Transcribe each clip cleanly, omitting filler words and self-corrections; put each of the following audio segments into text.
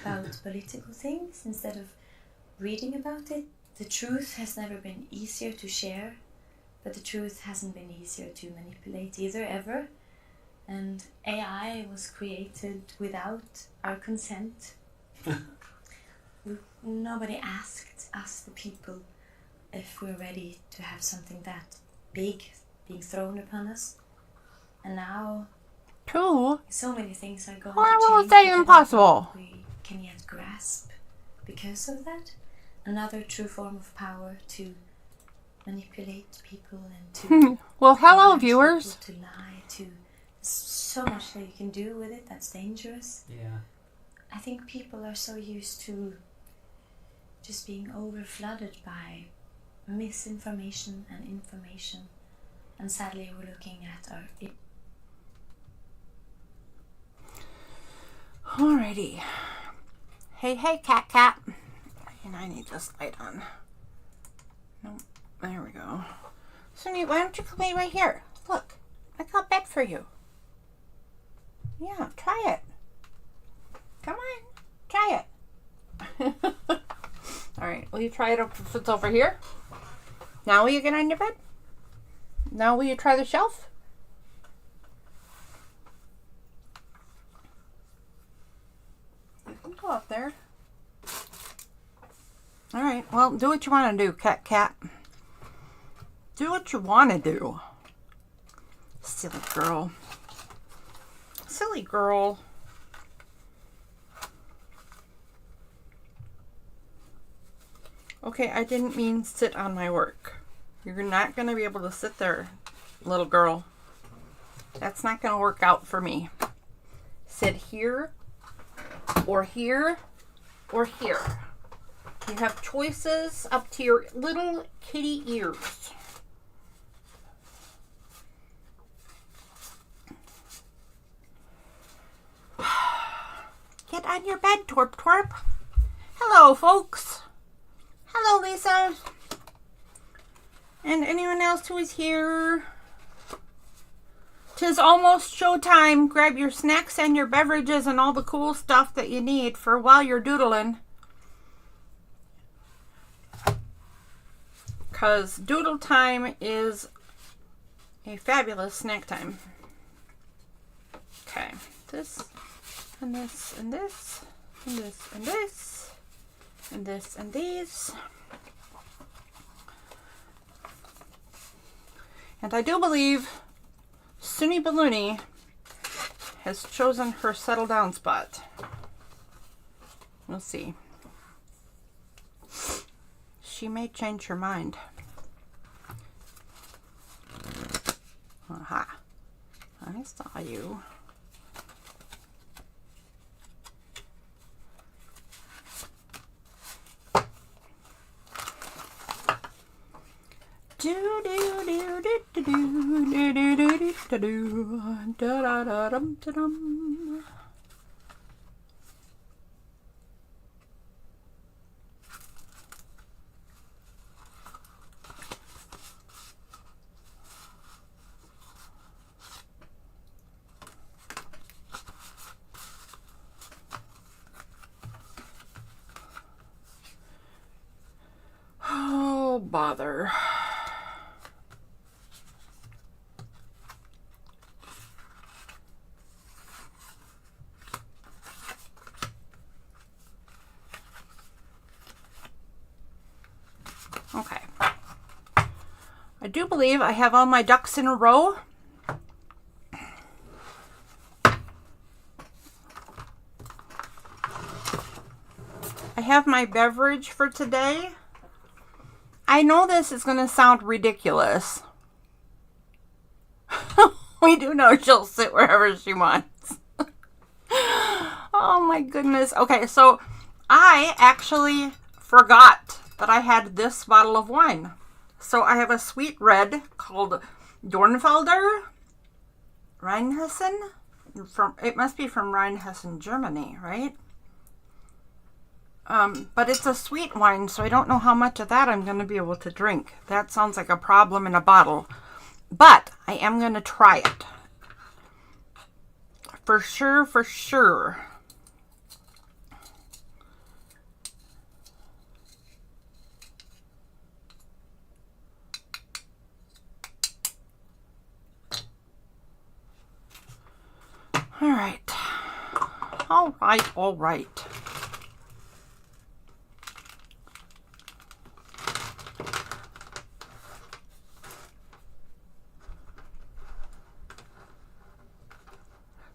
about political things instead of reading about it. The truth has never been easier to share, but the truth hasn't been easier to manipulate either, ever. And AI was created without our consent. Nobody asked us, the people, if we're ready to have something that big being thrown upon us. And now, so many things are going to change. How is that even possible? We can yet grasp because of that. Another true form of power to manipulate people and to... Well, hello, viewers. To lie, to... So much that you can do with it that's dangerous. Yeah. I think people are so used to just being over-flooded by misinformation and information. And sadly, we're looking at our... Alrighty. Hey, cat. And I need this light on. Nope. There we go. Sunny, why don't you come right here? Look, I got bed for you. Yeah, try it. Come on, try it. Alright, will you try it if it's over here? Now will you get on your bed? Now will you try the shelf? You can go up there. Alright, well, do what you want to do, cat. Do what you want to do. Silly girl. Silly girl. Okay, I didn't mean sit on my work. You're not going to be able to sit there, little girl. That's not going to work out for me. Sit here, or here, or here. You have choices up to your little kitty ears. Get on your bed, Twerp. Hello, folks. Hello, Lisa. And anyone else who is here. 'Tis almost showtime. Grab your snacks and your beverages and all the cool stuff that you need for while you're doodling. Because doodle time is a fabulous snack time. Okay, this and this and this and this and this and this and these. And I do believe Sunny Balloony has chosen her settle down spot. We'll see. She may change her mind. Aha. I saw you. Do do do do do do do do do do do da da da dum da dum. Oh, bother. Okay. I do believe I have all my ducks in a row. I have my beverage for today. I know this is going to sound ridiculous. We do know she'll sit wherever she wants. Oh my goodness. Okay, so I actually forgot that I had this bottle of wine. So I have a sweet red called Dornfelder Rheinhessen. It must be from Rheinhessen, Germany, right? But it's a sweet wine, so I don't know how much of that I'm going to be able to drink. That sounds like a problem in a bottle. But I am going to try it. For sure, for sure. All right. All right, all right.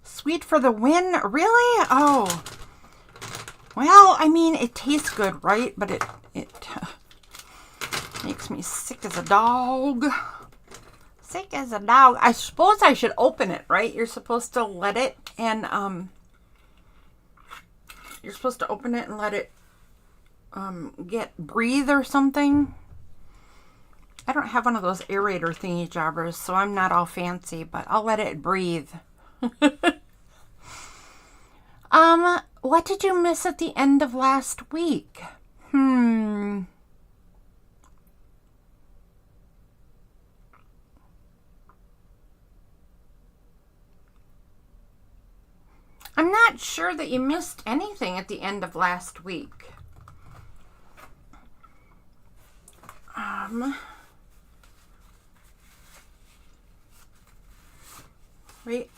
Sweet for the win? Really? Oh. Well, I mean, it tastes good, right? But it makes me sick as a dog. Sick as a dog. I suppose I should open it, right? You're supposed to let it and you're supposed to open it and let it breathe or something. I don't have one of those aerator thingy jobbers, so I'm not all fancy, but I'll let it breathe. What did you miss at the end of last week? I'm not sure that you missed anything at the end of last week. Wait.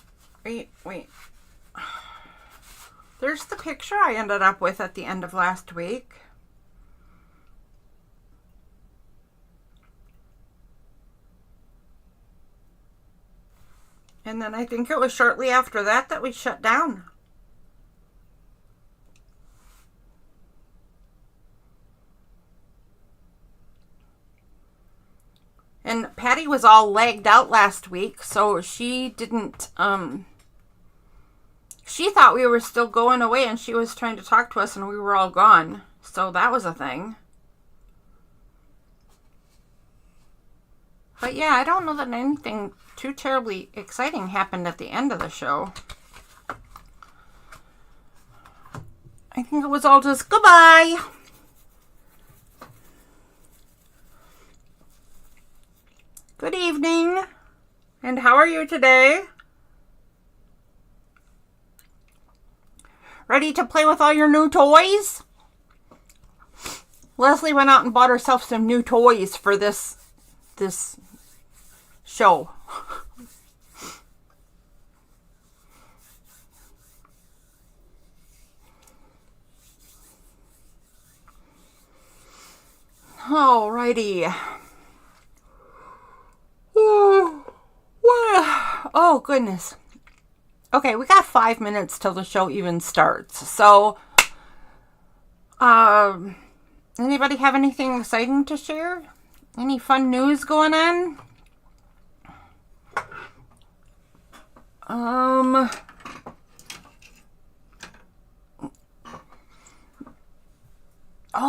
There's the picture I ended up with at the end of last week. And then I think it was shortly after that we shut down. And Patty was all lagged out last week, so she didn't, she thought we were still going away and she was trying to talk to us and we were all gone. So that was a thing. But yeah, I don't know that anything too terribly exciting happened at the end of the show. I think it was all just goodbye. Good evening. And how are you today? Ready to play with all your new toys? Leslie went out and bought herself some new toys for this show. Alrighty. Oh, goodness. Okay, we got 5 minutes till the show even starts. So, anybody have anything exciting to share? Any fun news going on? Oh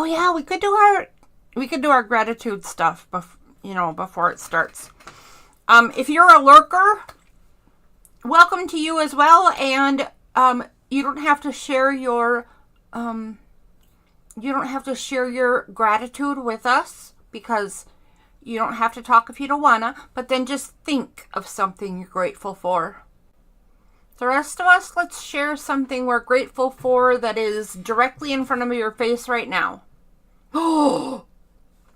yeah, we could do our gratitude stuff, before it starts. If you're a lurker, welcome to you as well, and you don't have to share your gratitude with us, because you don't have to talk if you don't wanna, but then just think of something you're grateful for. The rest of us, let's share something we're grateful for that is directly in front of your face right now. Oh,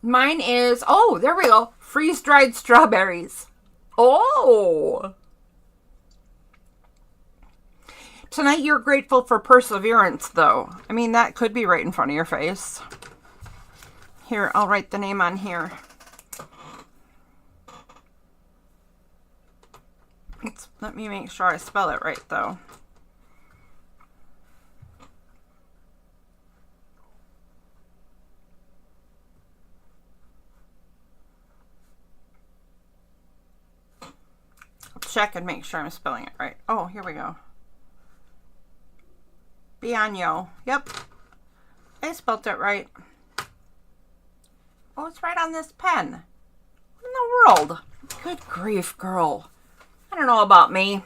mine is, there we go, freeze-dried strawberries. Oh! Tonight you're grateful for perseverance, though. I mean, that could be right in front of your face. Here, I'll write the name on here. Let me make sure I spell it right, though. I'll check and make sure I'm spelling it right. Oh, here we go. Bianyo. Yep. I spelled it right. Oh, it's right on this pen. What in the world? Good grief, girl. I don't know about me.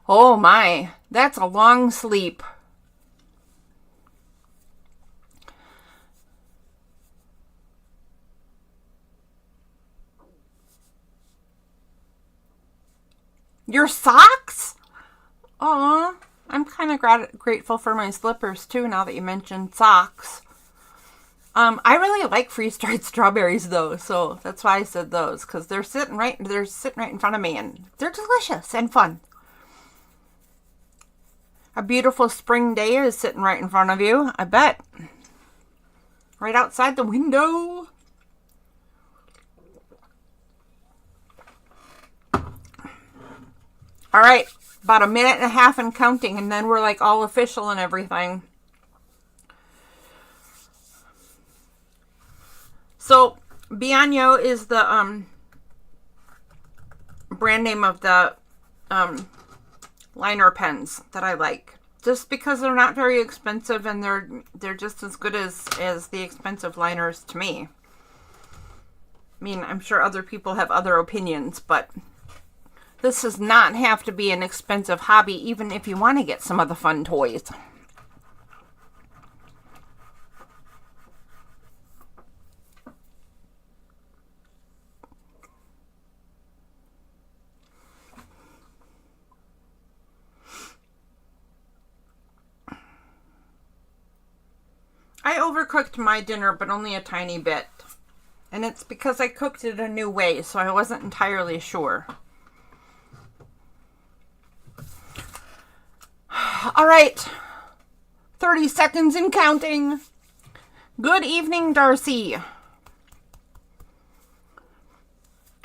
Oh my, that's a long sleep. Your socks? Aw, I'm kind of grateful for my slippers too, now that you mentioned socks. I really like freeze-dried strawberries though, so that's why I said those, because they're sitting right in front of me, and they're delicious and fun. A beautiful spring day is sitting right in front of you, I bet. Right outside the window. All right, about a minute and a half and counting, and then we're like all official and everything. So, Bianyo is the brand name of the liner pens that I like. Just because they're not very expensive, and they're just as good as the expensive liners to me. I mean, I'm sure other people have other opinions, but this does not have to be an expensive hobby, even if you want to get some of the fun toys. I overcooked my dinner, but only a tiny bit. And it's because I cooked it a new way, so I wasn't entirely sure. All right. 30 seconds and counting. Good evening, Darcy.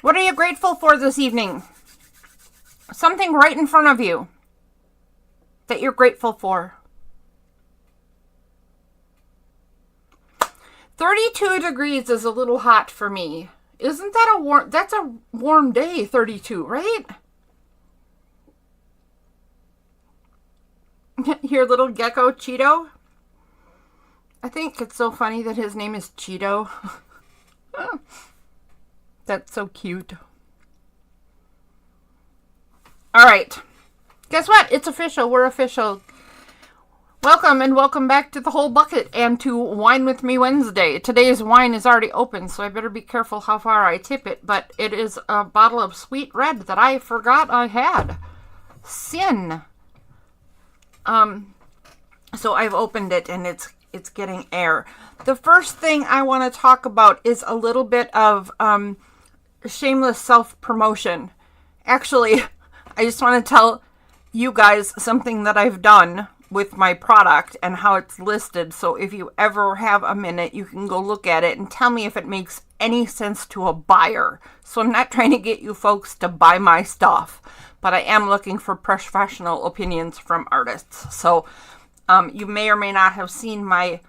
What are you grateful for this evening? Something right in front of you that you're grateful for. 32 degrees is a little hot for me. Isn't that that's a warm day, 32, right? Your little gecko, Cheeto. I think it's so funny that his name is Cheeto. That's so cute. All right. Guess what? It's official. We're official. Welcome and welcome back to The Whole Bucket and to Wine With Me Wednesday. Today's wine is already open, so I better be careful how far I tip it, but it is a bottle of sweet red that I forgot I had. Sin. So I've opened it and it's getting air. The first thing I want to talk about is a little bit of shameless self-promotion. Actually, I just want to tell you guys something that I've done with my product and how it's listed. So if you ever have a minute, you can go look at it and tell me if it makes any sense to a buyer. So I'm not trying to get you folks to buy my stuff, but I am looking for professional opinions from artists. So you may or may not have seen my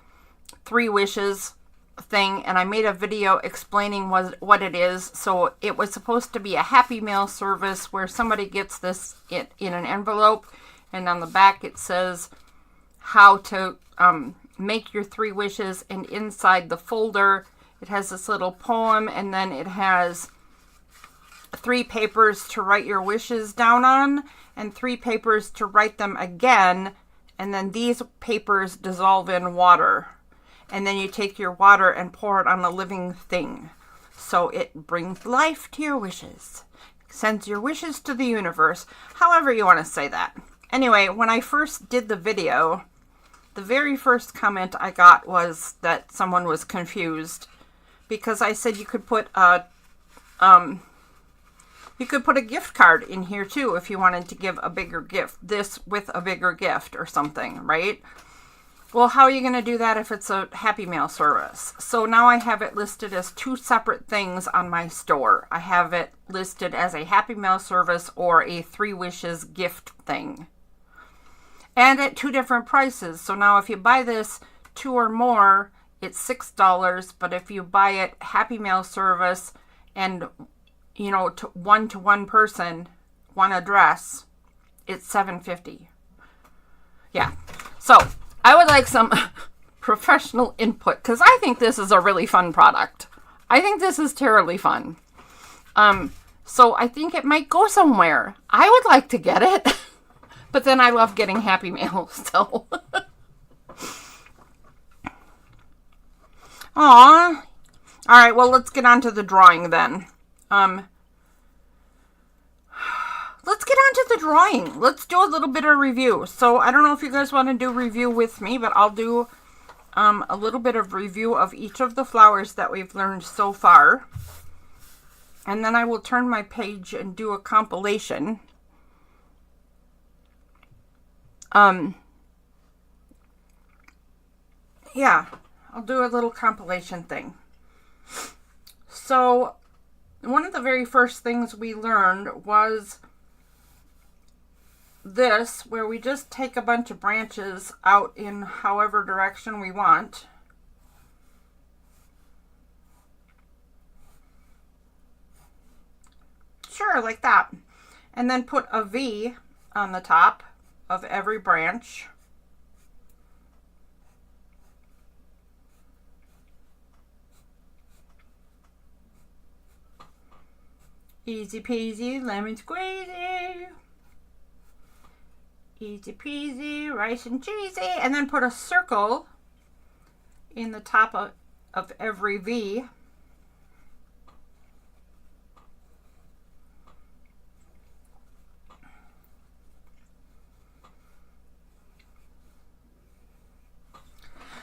3 wishes thing, and I made a video explaining what it is. So it was supposed to be a Happy Mail service where somebody gets this in an envelope, and on the back it says how to make your 3 wishes, and inside the folder it has this little poem, and then it has 3 papers to write your wishes down on, and 3 papers to write them again, and then these papers dissolve in water. And then you take your water and pour it on a living thing. So it brings life to your wishes. Sends your wishes to the universe. However you want to say that. Anyway, when I first did the video, the very first comment I got was that someone was confused. Because I said you could put a gift card in here too if you wanted to give a bigger gift. This with a bigger gift or something, right? Well, how are you going to do that if it's a Happy Mail service? So now I have it listed as 2 separate things on my store. I have it listed as a Happy Mail service or a 3 wishes gift thing. And at 2 different prices. So now if you buy this 2 or more, it's $6. But if you buy it Happy Mail service and, you know, to one person, one address, it's $7.50. Yeah. So I would like some professional input, because I think this is a really fun product. I think this is terribly fun. So I think it might go somewhere. I would like to get it, but then I love getting Happy Mail, so. Aw. All right, well, let's get on to the drawing then. Let's get on to the drawing. Let's do a little bit of review. So I don't know if you guys want to do review with me, but I'll do a little bit of review of each of the flowers that we've learned so far. And then I will turn my page and do a compilation. Yeah, I'll do a little compilation thing. So, one of the very first things we learned was this, where we just take a bunch of branches out in however direction we want. Sure, like that. And then put a V on the top of every branch. Easy peasy, lemon squeezy. Easy peasy, rice and cheesy. And then put a circle in the top of every V.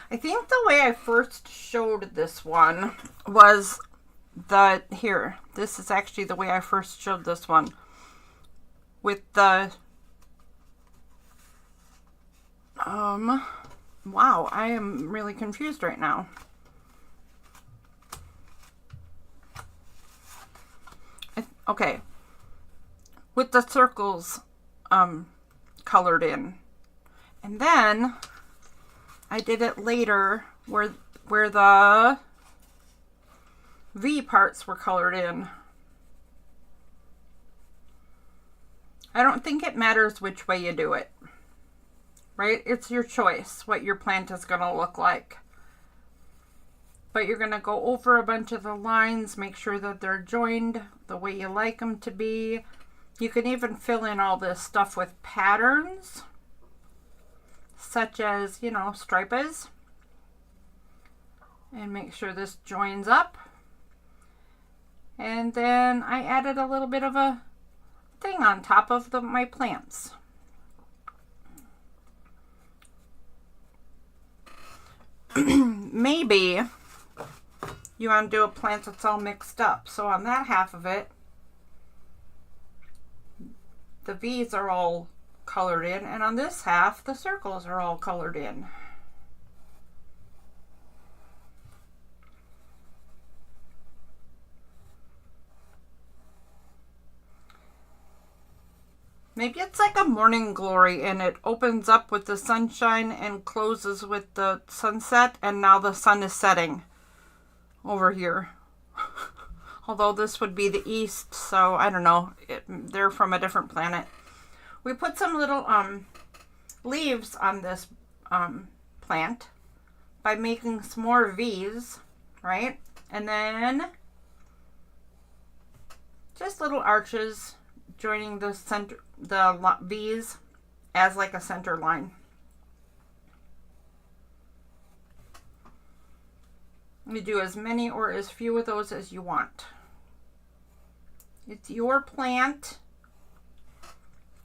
I think the way I first showed this one was here. This is actually the way I first showed this one. With the, wow, I am really confused right now. Okay. With the circles, colored in. And then I did it later where the V parts were colored in. I don't think it matters which way you do it, right? It's your choice what your plant is going to look like. But you're going to go over a bunch of the lines, make sure that they're joined the way you like them to be. You can even fill in all this stuff with patterns, such as, you know, stripes. And make sure this joins up. And then I added a little bit of a thing on top of my plants. Maybe you want to do a plant that's all mixed up. So on that half of it, the V's are all colored in, and on this half, the circles are all colored in. Maybe it's like a morning glory and it opens up with the sunshine and closes with the sunset, and now the sun is setting over here. Although this would be the east, so I don't know. They're from a different planet. We put some little leaves on this plant by making some more V's, right? And then just little arches joining the center, the V's as like a center line. You do as many or as few of those as you want. It's your plant.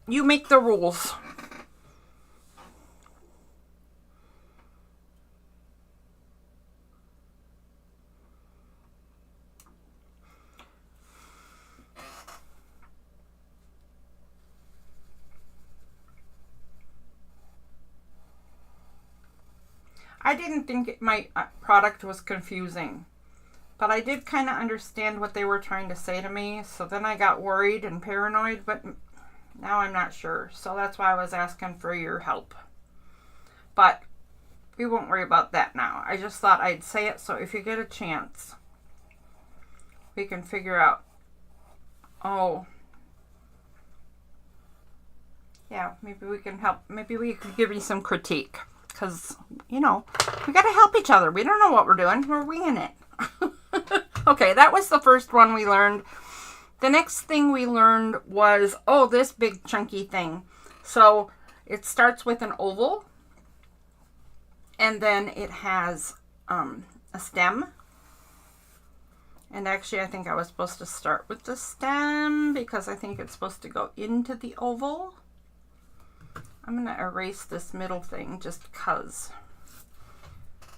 You make the rules. I didn't think my product was confusing, but I did kind of understand what they were trying to say to me. So then I got worried and paranoid, but now I'm not sure. So that's why I was asking for your help. But we won't worry about that now. I just thought I'd say it so if you get a chance, we can figure out, oh, yeah, maybe we can help. Maybe we could give you some critique. Because, you know, we got to help each other. We don't know what we're doing. We're winging it. Okay, that was the first one we learned. The next thing we learned was, oh, this big chunky thing. So it starts with an oval. And then it has a stem. And actually, I think I was supposed to start with the stem because I think it's supposed to go into the oval. I'm going to erase this middle thing just because.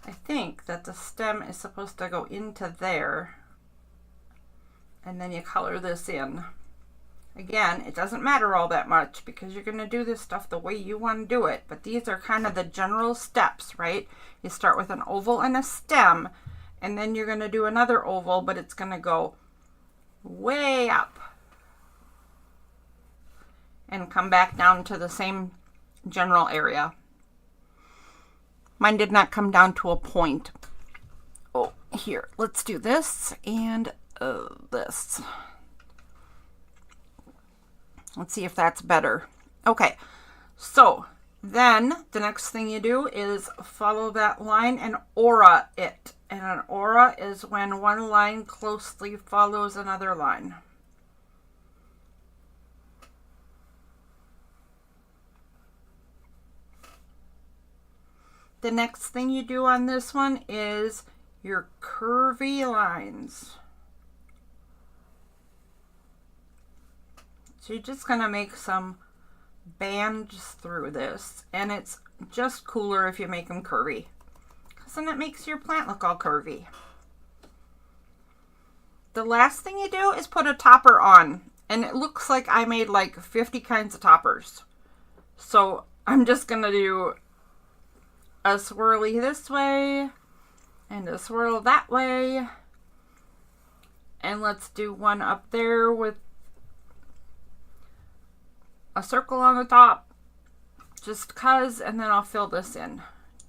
I think that the stem is supposed to go into there, and then you color this in. Again, it doesn't matter all that much because you're going to do this stuff the way you want to do it, but these are kind of the general steps, right? You start with an oval and a stem, and then you're going to do another oval, but it's going to go way up and come back down to the same general area. Mine did not come down to a point. Oh, here, let's do this and this. Let's see if that's better. Okay, so then the next thing you do is follow that line and aura it. And an aura is when one line closely follows another line. The next thing you do on this one is your curvy lines. So you're just gonna make some bands through this, and it's just cooler if you make them curvy, because then it makes your plant look all curvy. The last thing you do is put a topper on, and it looks like I made like 50 kinds of toppers. So I'm just gonna do a swirly this way and a swirl that way, and let's do one up there with a circle on the top just cause, and then I'll fill this in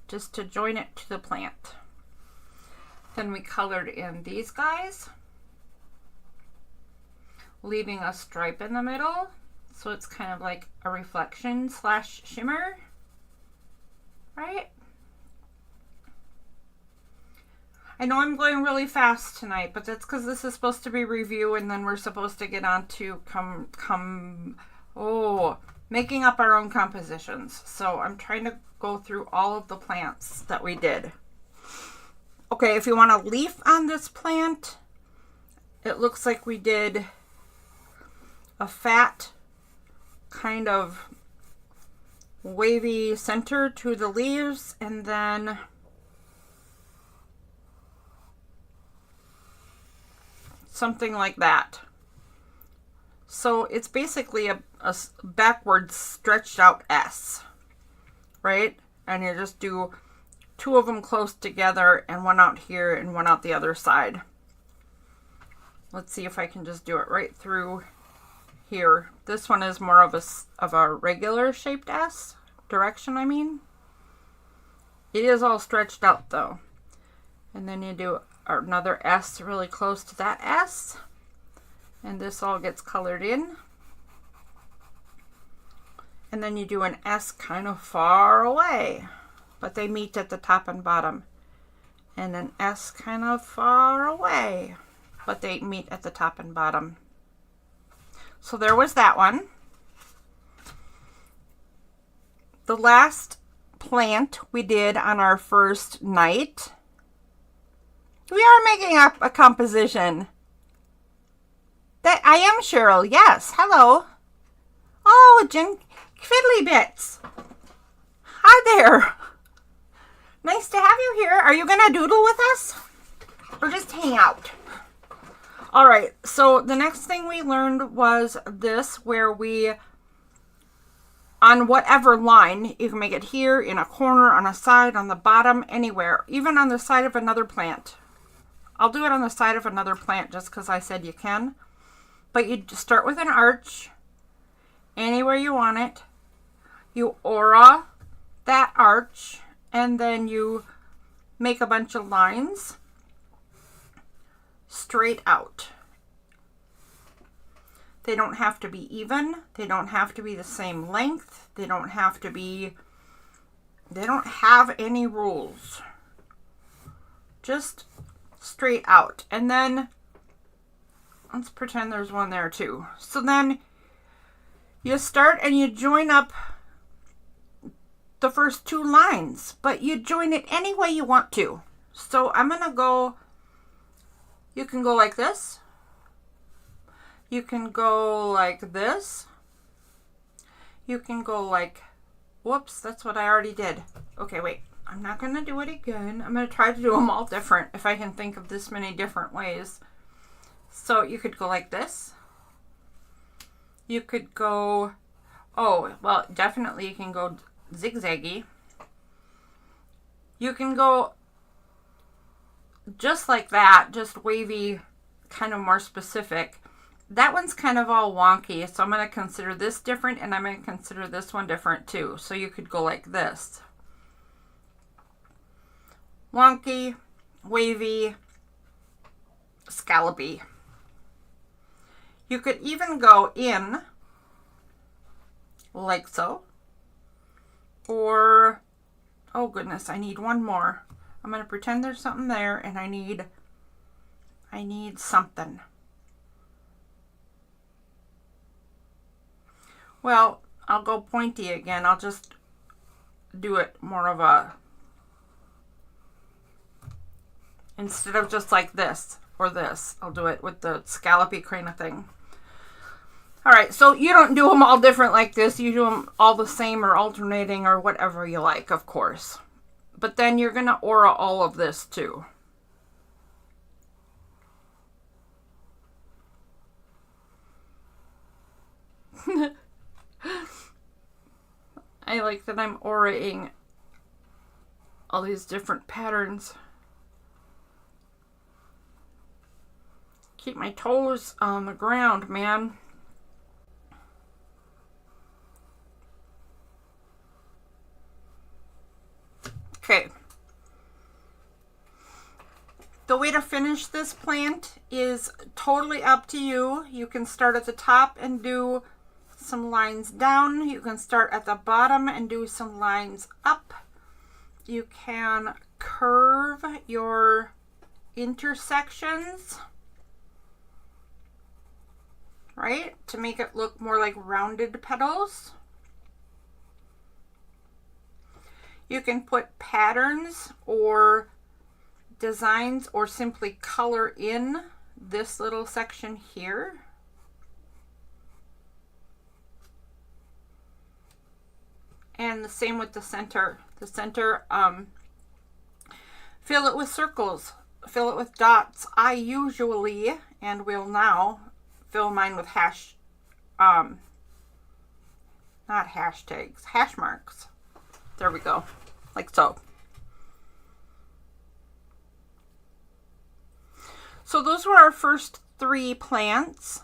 just to join it to the plant. Then we colored in these guys, leaving a stripe in the middle so it's kind of like a reflection slash shimmer, right? I know I'm going really fast tonight, but that's because this is supposed to be review, and then we're supposed to get on to making up our own compositions. So I'm trying to go through all of the plants that we did. Okay, if you want a leaf on this plant, it looks like we did a fat kind of wavy center to the leaves, and then something like that. So it's basically a backwards stretched out S, right? And you just do two of them close together, and one out here and one out the other side. Let's see if I can just do it right through here. This one is more of a regular shaped S direction, I mean. It is all stretched out though. And then you do another S really close to that S, and this all gets colored in. And then you do an S kind of far away, but they meet at the top and bottom, and an S kind of far away, but they meet at the top and bottom. So there was that one. The last plant we did on our first night, we are making up a composition. That I am Cheryl. Yes. Hello. Oh, Fiddly Bits. Hi there. Nice to have you here. Are you going to doodle with us? Or just hang out? All right. So the next thing we learned was this, where we, on whatever line, you can make it here, in a corner, on a side, on the bottom, anywhere, even on the side of another plant. I'll do it on the side of another plant just because I said you can. But you start with an arch, anywhere you want it. You aura that arch, and then you make a bunch of lines straight out. They don't have to be even. They don't have to be the same length. They don't have any rules. Just straight out. And then let's pretend there's one there too. So then you start and you join up the first two lines, but you join it any way you want to. So I'm gonna go, you can go like this, you can go like this, you can go like, whoops, that's what I already did. Okay, wait, I'm not going to do it again. I'm going to try to do them all different if I can think of this many different ways. So you could go like this. You could go, oh, well, definitely you can go zigzaggy. You can go just like that, just wavy, kind of more specific. That one's kind of all wonky, so I'm going to consider this different, and I'm going to consider this one different too. So you could go like this. Wonky, wavy, scallopy. You could even go in like so. Or, oh goodness, I need one more. I'm going to pretend there's something there, and I need something. Well, I'll go pointy again. I'll just do it more of a, instead of just like this or this, I'll do it with the scallopy kind of thing. All right, so you don't do them all different like this. You do them all the same or alternating or whatever you like, of course. But then you're going to aura all of this too. I like that I'm auraing all these different patterns. Keep my toes on the ground, man. Okay. The way to finish this plant is totally up to you. You can start at the top and do some lines down. You can start at the bottom and do some lines up. You can curve your intersections, right, to make it look more like rounded petals. You can put patterns or designs or simply color in this little section here. And the same with the center. The center, fill it with circles, fill it with dots. I usually, and will now, fill mine with hash marks. There we go, like so. So those were our first 3 plants.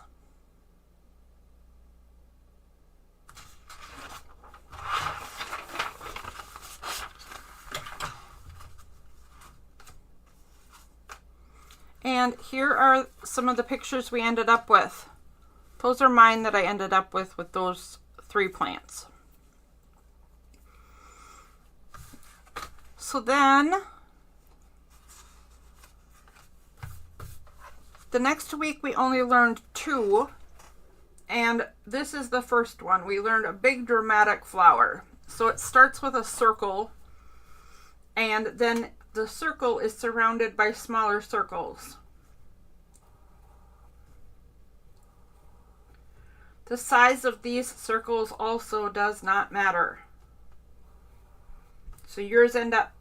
And here are some of the pictures we ended up with. Those are mine that I ended up with those 3 plants. So then, the next week we only learned 2, and this is the first one. We learned a big dramatic flower. So it starts with a circle, and then the circle is surrounded by smaller circles. The size of these circles also does not matter. So yours end up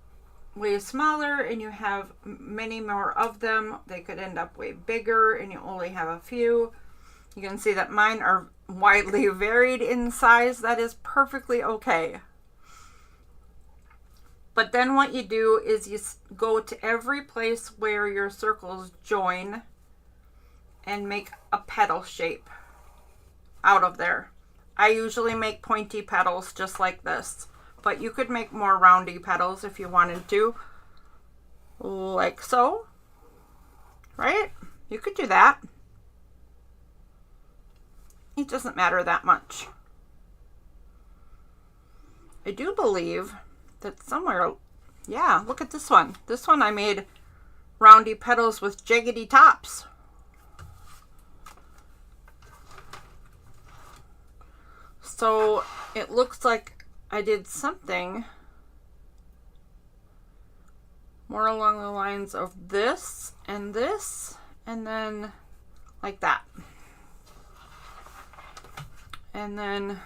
way smaller and you have many more of them. They could end up way bigger and you only have a few. You can see that mine are widely varied in size. That is perfectly okay. But then what you do is you go to every place where your circles join and make a petal shape out of there. I usually make pointy petals just like this, but you could make more roundy petals if you wanted to, like so, right? You could do that. It doesn't matter that much. I do believe that somewhere, yeah, look at this one. This one I made roundy petals with jaggedy tops. So it looks like I did something more along the lines of this, and then like that. And then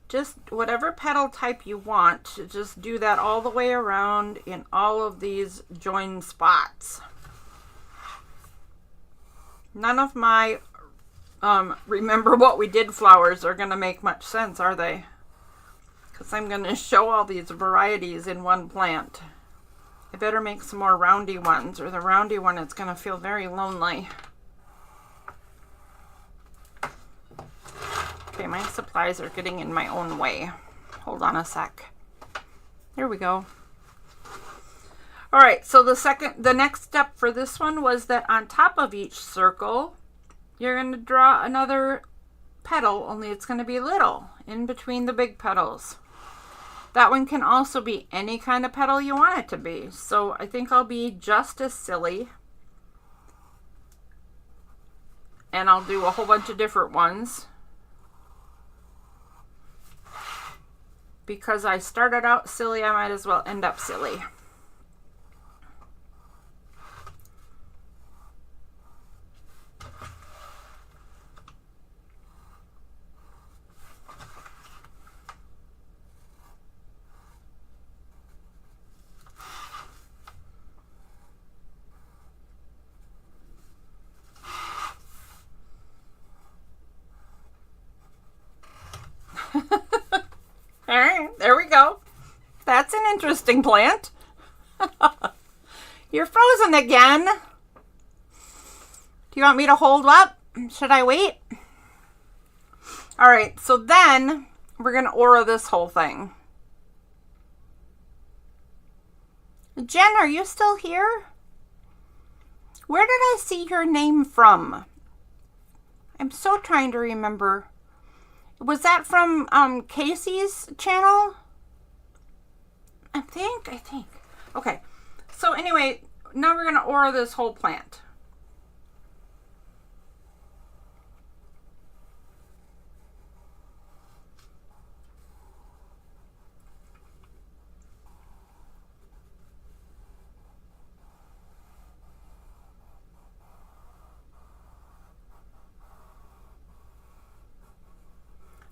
just whatever petal type you want, just do that all the way around in all of these join spots. None of my remember what we did flowers are going to make much sense, are they? Because I'm going to show all these varieties in one plant. I better make some more roundy ones, or the roundy one is going to feel very lonely. Okay, my supplies are getting in my own way. Hold on a sec. There we go. All right, so the next step for this one was that on top of each circle, you're going to draw another petal, only it's going to be little in between the big petals. That one can also be any kind of petal you want it to be. So I think I'll be just as silly. And I'll do a whole bunch of different ones. Because I started out silly, I might as well end up silly. All right, there we go. That's an interesting plant. You're frozen again. Do you want me to hold up? Should I wait? All right, so then we're going to aura this whole thing. Jen, are you still here? Where did I see your name from? I'm so trying to remember. Was that from Casey's channel? I think. Okay. So anyway, now we're going to aura this whole plant.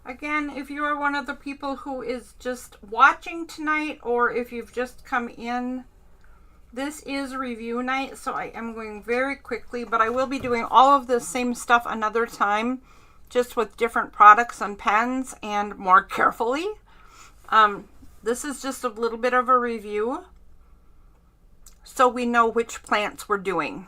Again, if you are one of the people who is just watching tonight, or if you've just come in, this is review night, so I am going very quickly, but I will be doing all of this same stuff another time, just with different products and pens and more carefully. This is just a little bit of a review, so we know which plants we're doing.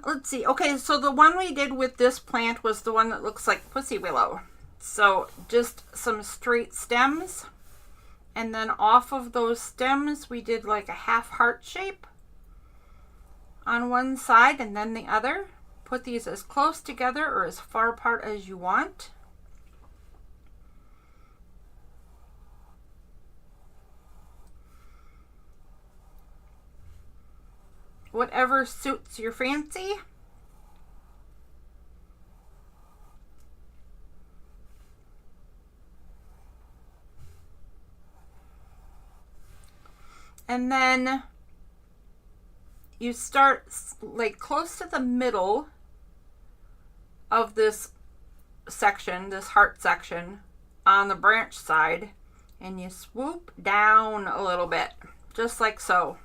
Let's see. Okay, so the one we did with this plant was the one that looks like pussy willow. So just some straight stems, and then off of those stems we did like a half heart shape on one side and then the other. Put these as close together or as far apart as you want. Whatever suits your fancy. And then you start like close to the middle of this section, this heart section on the branch side, and you swoop down a little bit, just like so.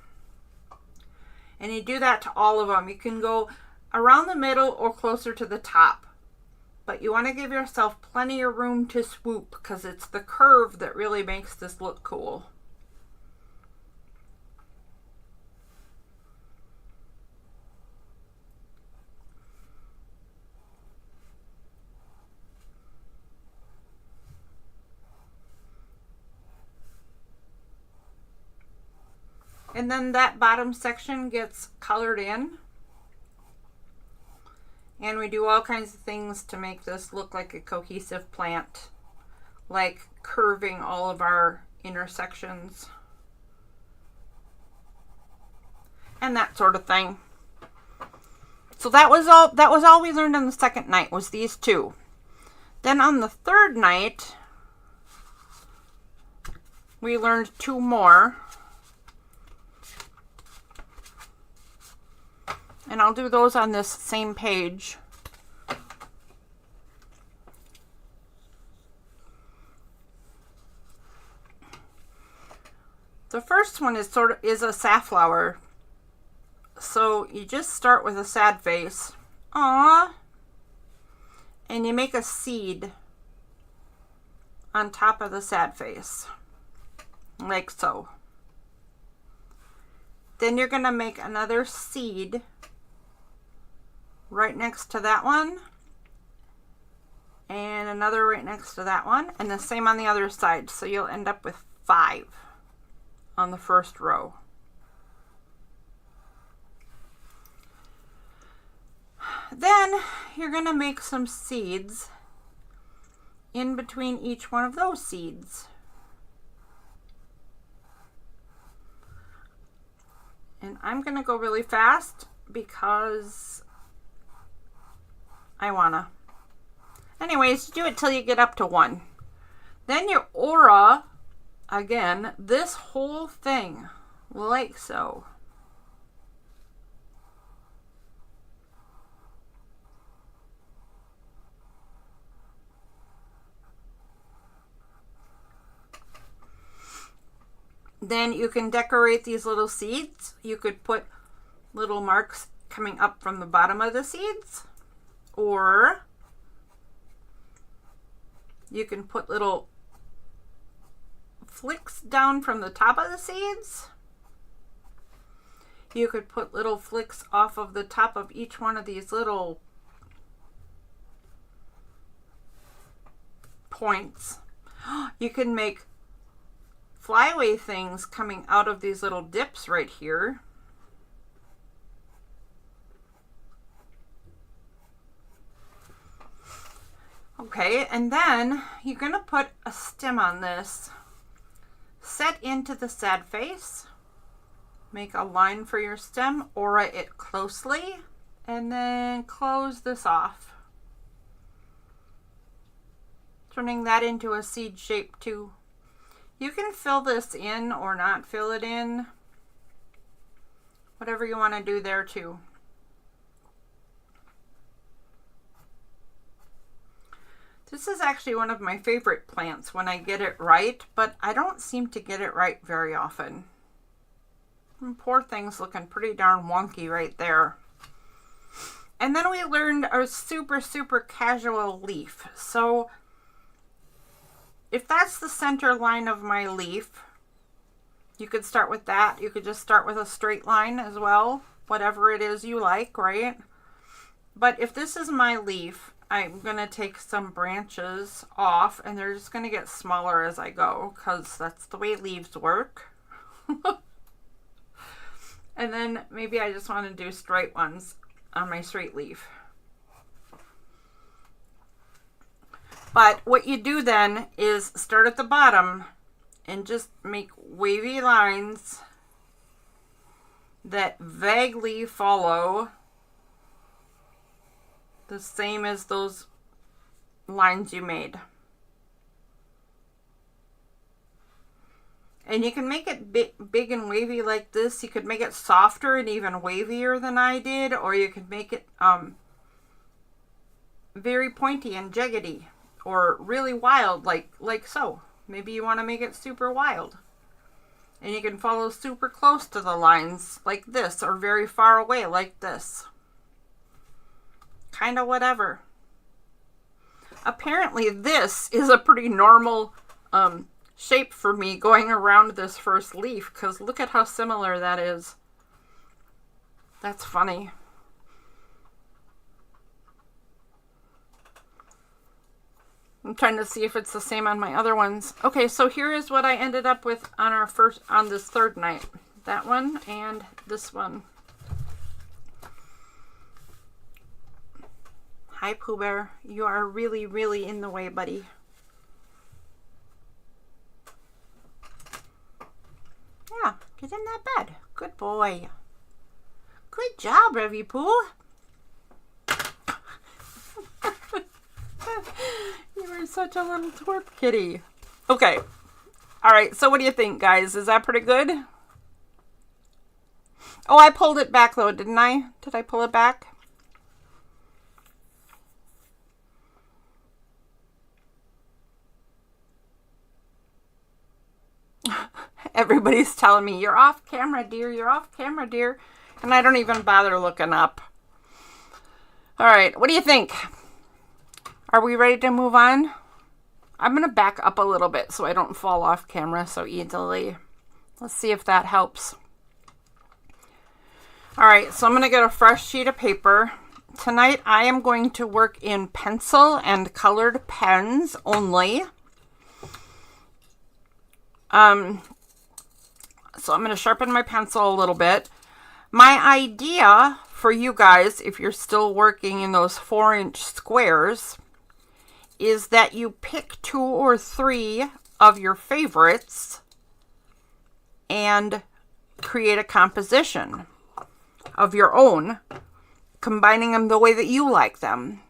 And you do that to all of them. You can go around the middle or closer to the top. But you want to give yourself plenty of room to swoop, because it's the curve that really makes this look cool. And then that bottom section gets colored in. And we do all kinds of things to make this look like a cohesive plant. Like curving all of our intersections. And that sort of thing. So that was all we learned on the second night, was these two. Then on the third night, we learned two more. And I'll do those on this same page. The first one is a safflower. So you just start with a sad face. Aww. And you make a seed on top of the sad face. Like so. Then you're going to make another seed right next to that one. And another right next to that one. And the same on the other side. So you'll end up with 5 on the first row. Then you're going to make some seeds in between each one of those seeds. And I'm going to go really fast because I wanna. Anyways, do it till you get up to 1. Then your aura, again, this whole thing, like so. Then you can decorate these little seeds. You could put little marks coming up from the bottom of the seeds, or you can put little flicks down from the top of the seeds. You could put little flicks off of the top of each one of these little points. You can make flyaway things coming out of these little dips right here. Okay, and then you're going to put a stem on this. Set into the sad face. Make a line for your stem, aura it closely, and then close this off. Turning that into a seed shape too. You can fill this in or not fill it in. Whatever you want to do there too. This is actually one of my favorite plants when I get it right, but I don't seem to get it right very often. And poor thing's looking pretty darn wonky right there. And then we learned a super, super casual leaf. So if that's the center line of my leaf, you could start with that. You could just start with a straight line as well, whatever it is you like, right? But if this is my leaf, I'm going to take some branches off, and they're just going to get smaller as I go, because that's the way leaves work. And then maybe I just want to do straight ones on my straight leaf. But what you do then is start at the bottom and just make wavy lines that vaguely follow the same as those lines you made. And you can make it big and wavy like this. You could make it softer and even wavier than I did, or you could make it very pointy and jaggedy. Or really wild, like so. Maybe you want to make it super wild. And you can follow super close to the lines like this, or very far away like this. Kind of whatever. Apparently this is a pretty normal shape for me going around this first leaf, because look at how similar that is. That's funny. I'm trying to see if it's the same on my other ones. Okay, so here is what I ended up with on this third night. That one and this one. Hi, Pooh Bear. You are really, really in the way, buddy. Yeah, get in that bed. Good boy. Good job, Revy Pooh. You are such a little twerp kitty. Okay. All right. So what do you think, guys? Is that pretty good? Oh, I pulled it back, though, didn't I? Did I pull it back? Everybody's telling me, you're off camera, dear. You're off camera, dear. And I don't even bother looking up. All right, what do you think? Are we ready to move on? I'm going to back up a little bit so I don't fall off camera so easily. Let's see if that helps. All right, so I'm going to get a fresh sheet of paper. Tonight I am going to work in pencil and colored pens only. So I'm going to sharpen my pencil a little bit. My idea for you guys, if you're still working in those 4-inch squares, is that you pick 2 or 3 of your favorites and create a composition of your own, combining them the way that you like them.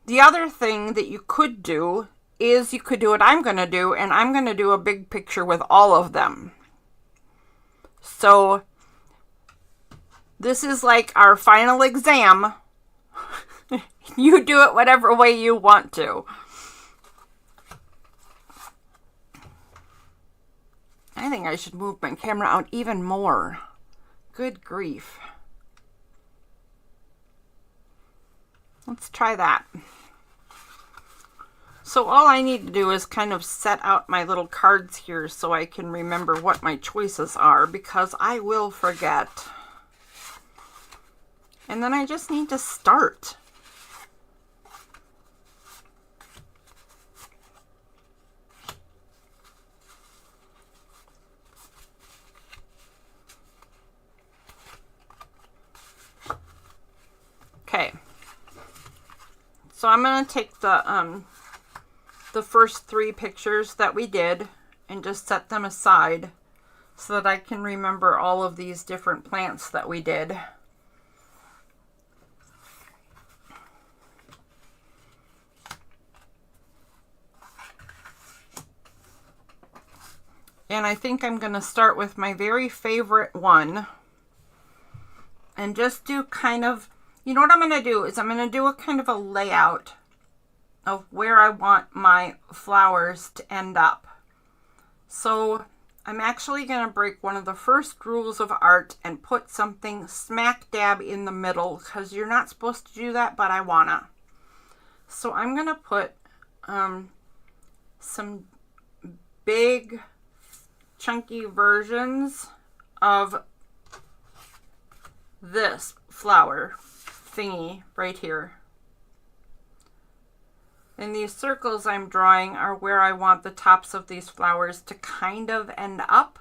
The other thing that you could do is you could do what I'm going to do, and I'm going to do a big picture with all of them. So this is like our final exam. You do it whatever way you want to. I think I should move my camera out even more. Good grief. Let's try that. So all I need to do is kind of set out my little cards here so I can remember what my choices are, because I will forget. And then I just need to start. Okay, so I'm going to take the first 3 pictures that we did and just set them aside so that I can remember all of these different plants that we did. And I think I'm going to start with my very favorite one. And just do kind of, you know what I'm going to do is I'm going to do a kind of a layout of where I want my flowers to end up. So I'm actually going to break one of the first rules of art and put something smack dab in the middle, because you're not supposed to do that, but I wanna. So I'm going to put some big chunky versions of this flower thingy right here. And these circles I'm drawing are where I want the tops of these flowers to kind of end up.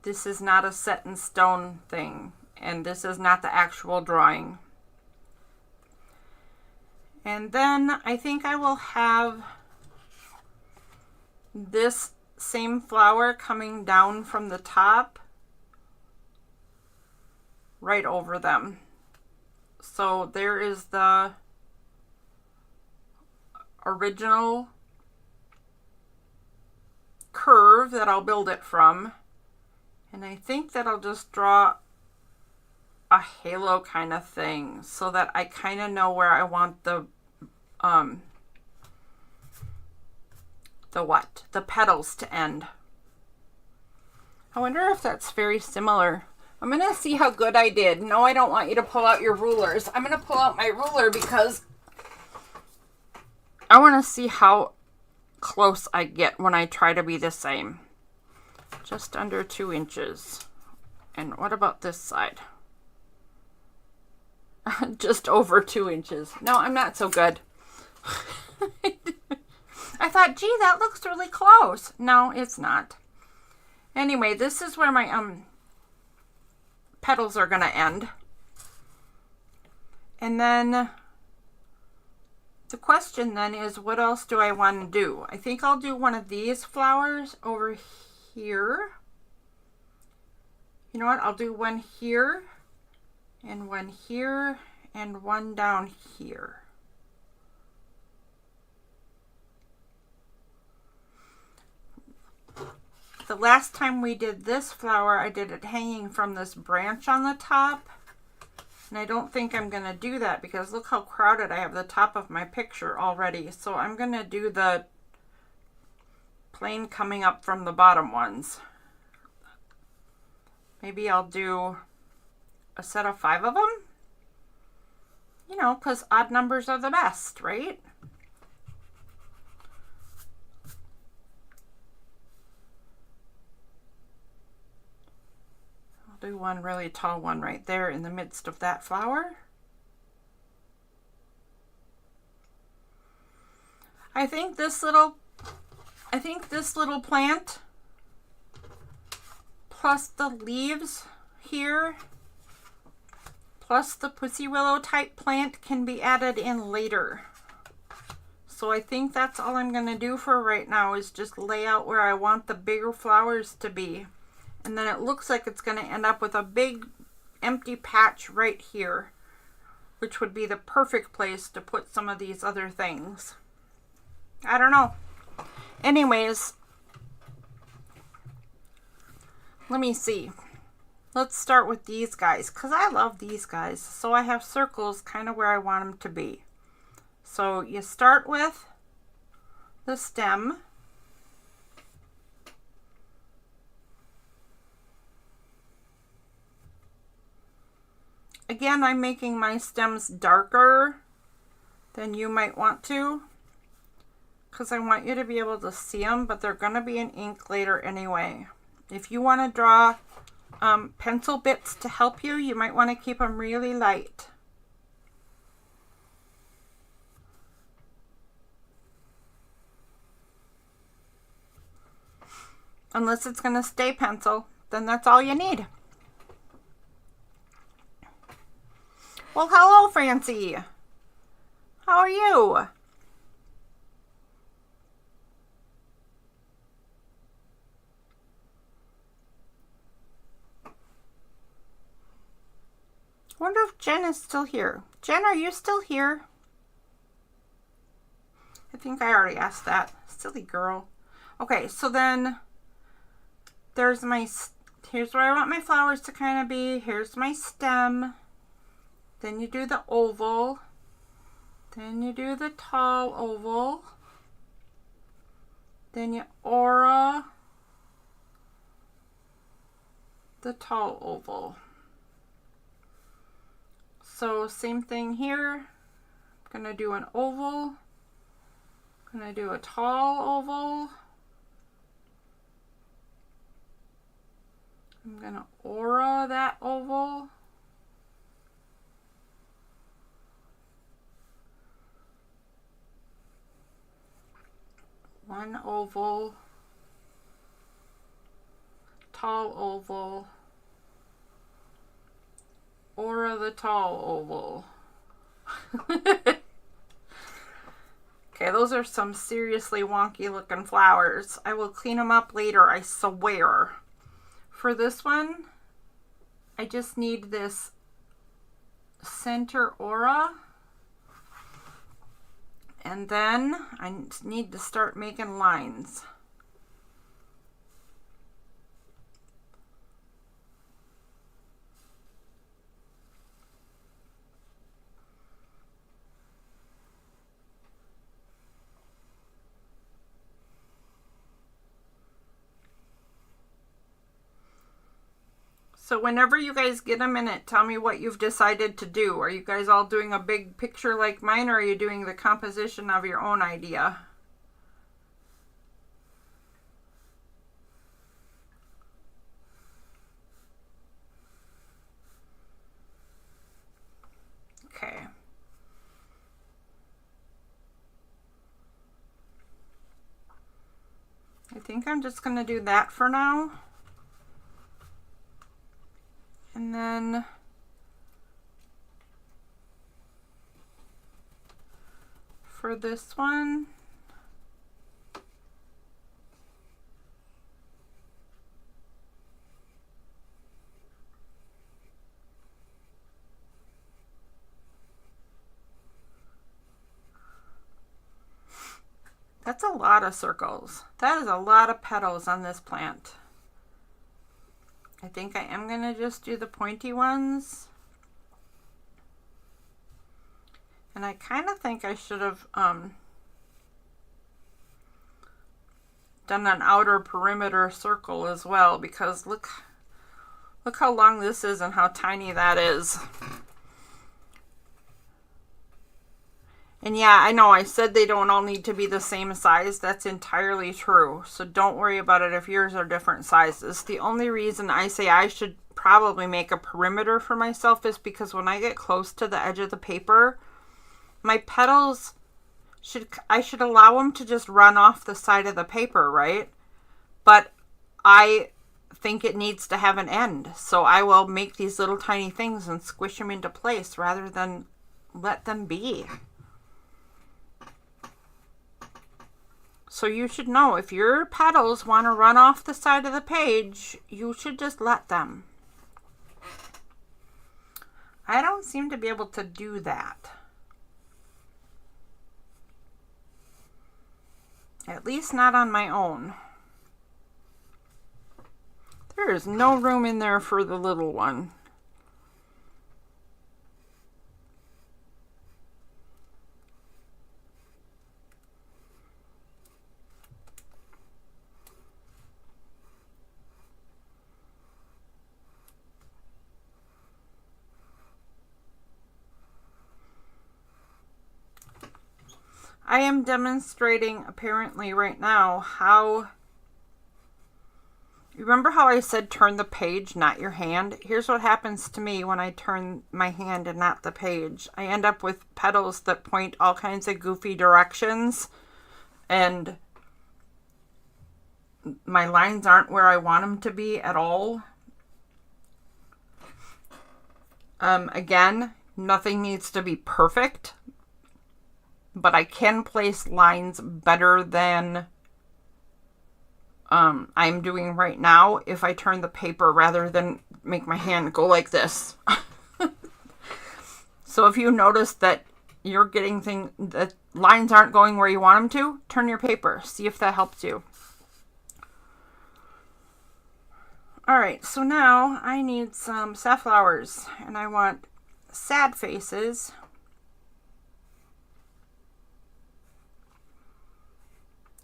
This is not a set in stone thing, and this is not the actual drawing. And then I think I will have this same flower coming down from the top right over them. So there is the original curve that I'll build it from. And I think that I'll just draw a halo kind of thing so that I kind of know where I want the petals to end. I wonder if that's very similar. I'm going to see how good I did. No, I don't want you to pull out your rulers. I'm going to pull out my ruler because I want to see how close I get when I try to be the same. Just under 2 inches. And what about this side? Just over 2 inches. No, I'm not so good. I thought, gee, that looks really close. No, it's not. Anyway, this is where my petals are going to end. And then the question then is, what else do I want to do? I think I'll do one of these flowers over here. You know what? I'll do one here, and one here, and one down here. The last time we did this flower, I did it hanging from this branch on the top. And I don't think I'm going to do that because look how crowded I have the top of my picture already. So I'm going to do the plain coming up from the bottom ones. Maybe I'll do a set of 5 of them. You know, because odd numbers are the best, right? I'll do one really tall one right there in the midst of that flower. I think this little plant plus the leaves here plus the pussy willow type plant can be added in later. So I think that's all I'm going to do for right now is just lay out where I want the bigger flowers to be. And then it looks like it's going to end up with a big empty patch right here, which would be the perfect place to put some of these other things. I don't know. Anyways, let me see. Let's start with these guys because I love these guys. So I have circles kind of where I want them to be. So you start with the stem. Again, I'm making my stems darker than you might want to because I want you to be able to see them, but they're going to be in ink later anyway. If you want to draw pencil bits to help you, you might want to keep them really light. Unless it's going to stay pencil, then that's all you need. Well, hello, Francie. How are you? Wonder if Jen is still here. Jen, are you still here? I think I already asked that. Silly girl. Okay, so then there's my, here's where I want my flowers to kind of be. Here's my stem. Then you do the oval. Then you do the tall oval. Then you aura the tall oval. So same thing here. I'm gonna do an oval. I'm gonna do a tall oval. I'm gonna aura that oval. One oval, tall oval, aura the tall oval. Okay, those are some seriously wonky looking flowers. I will clean them up later, I swear. For this one, I just need this center aura. And then I need to start making lines. So whenever you guys get a minute, tell me what you've decided to do. Are you guys all doing a big picture like mine, or are you doing the composition of your own idea? Okay. I think I'm just going to do that for now. And then for this one, that's a lot of circles. That is a lot of petals on this plant. I think I am going to just do the pointy ones. And I kind of think I should have done an outer perimeter circle as well, because look how long this is and how tiny that is. And yeah, I know I said they don't all need to be the same size. That's entirely true. So don't worry about it if yours are different sizes. The only reason I say I should probably make a perimeter for myself is because when I get close to the edge of the paper, my petals I should allow them to just run off the side of the paper, right? But I think it needs to have an end. So I will make these little tiny things and squish them into place rather than let them be. So you should know if your petals want to run off the side of the page, you should just let them. I don't seem to be able to do that. At least not on my own. There is no room in there for the little one. I am demonstrating apparently right now how, remember how I said turn the page, not your hand? Here's what happens to me when I turn my hand and not the page. I end up with petals that point all kinds of goofy directions, and my lines aren't where I want them to be at all. Again, nothing needs to be perfect, but I can place lines better than I'm doing right now if I turn the paper rather than make my hand go like this. So if you notice that you're getting that lines aren't going where you want them to, turn your paper. See if that helps you. All right, so now I need some safflowers, and I want sad faces.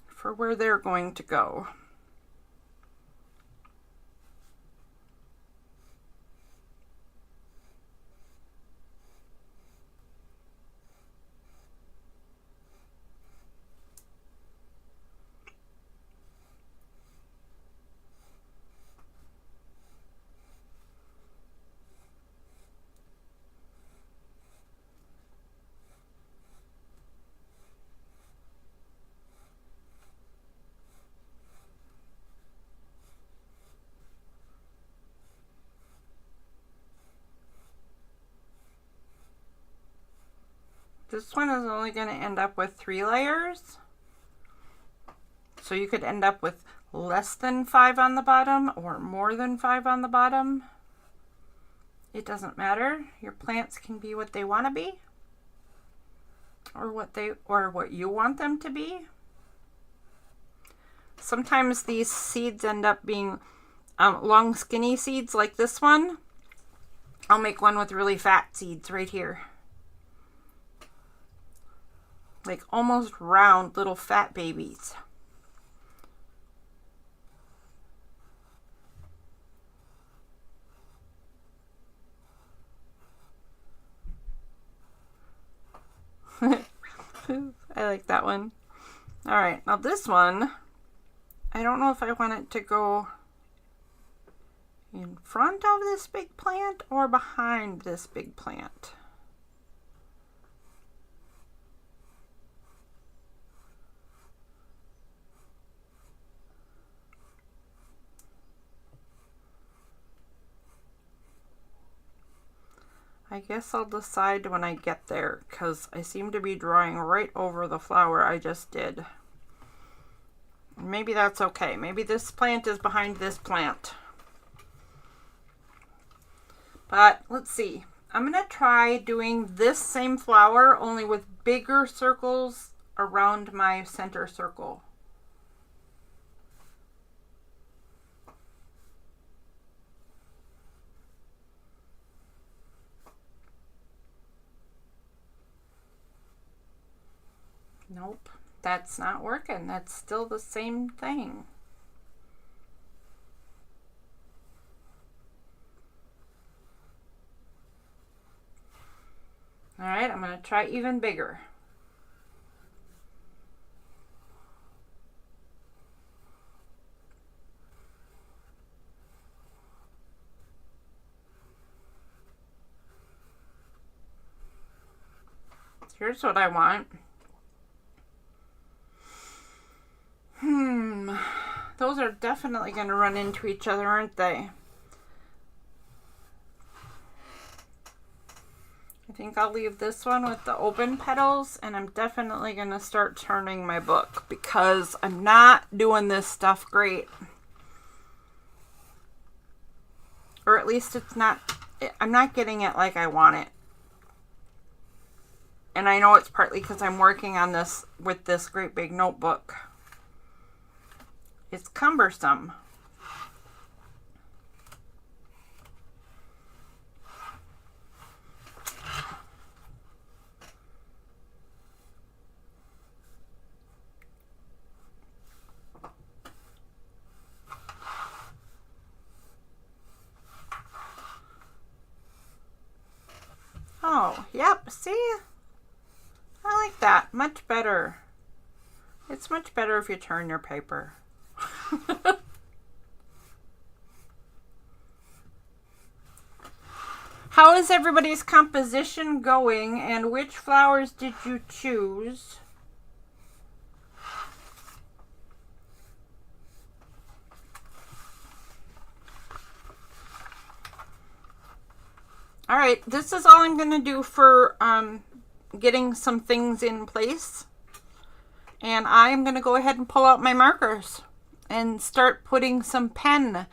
For where they're going to go. This one is only going to end up with 3 layers. So you could end up with less than 5 on the bottom or more than 5 on the bottom. It doesn't matter. Your plants can be what they want to be, or what you want them to be. Sometimes these seeds end up being long skinny seeds like this one. I'll make one with really fat seeds right here. Like almost round little fat babies. I like that one. All right, now this one, I don't know if I want it to go in front of this big plant or behind this big plant. I guess I'll decide when I get there, because I seem to be drawing right over the flower I just did. Maybe that's okay. Maybe this plant is behind this plant. But let's see. I'm going to try doing this same flower, only with bigger circles around my center circle. Nope, that's not working. That's still the same thing. All right, I'm going to try even bigger. Here's what I want. Those are definitely going to run into each other, aren't they? I think I'll leave this one with the open petals, and I'm definitely going to start turning my book because I'm not doing this stuff great. Or at least I'm not getting it like I want it. And I know it's partly because I'm working on this with this great big notebook. It's cumbersome. Oh, yep, see? I like that. Much better. It's much better if you turn your paper. How is everybody's composition going, and which flowers did you choose? All right, this is all I'm going to do for getting some things in place. And I'm going to go ahead and pull out my markers and start putting some pen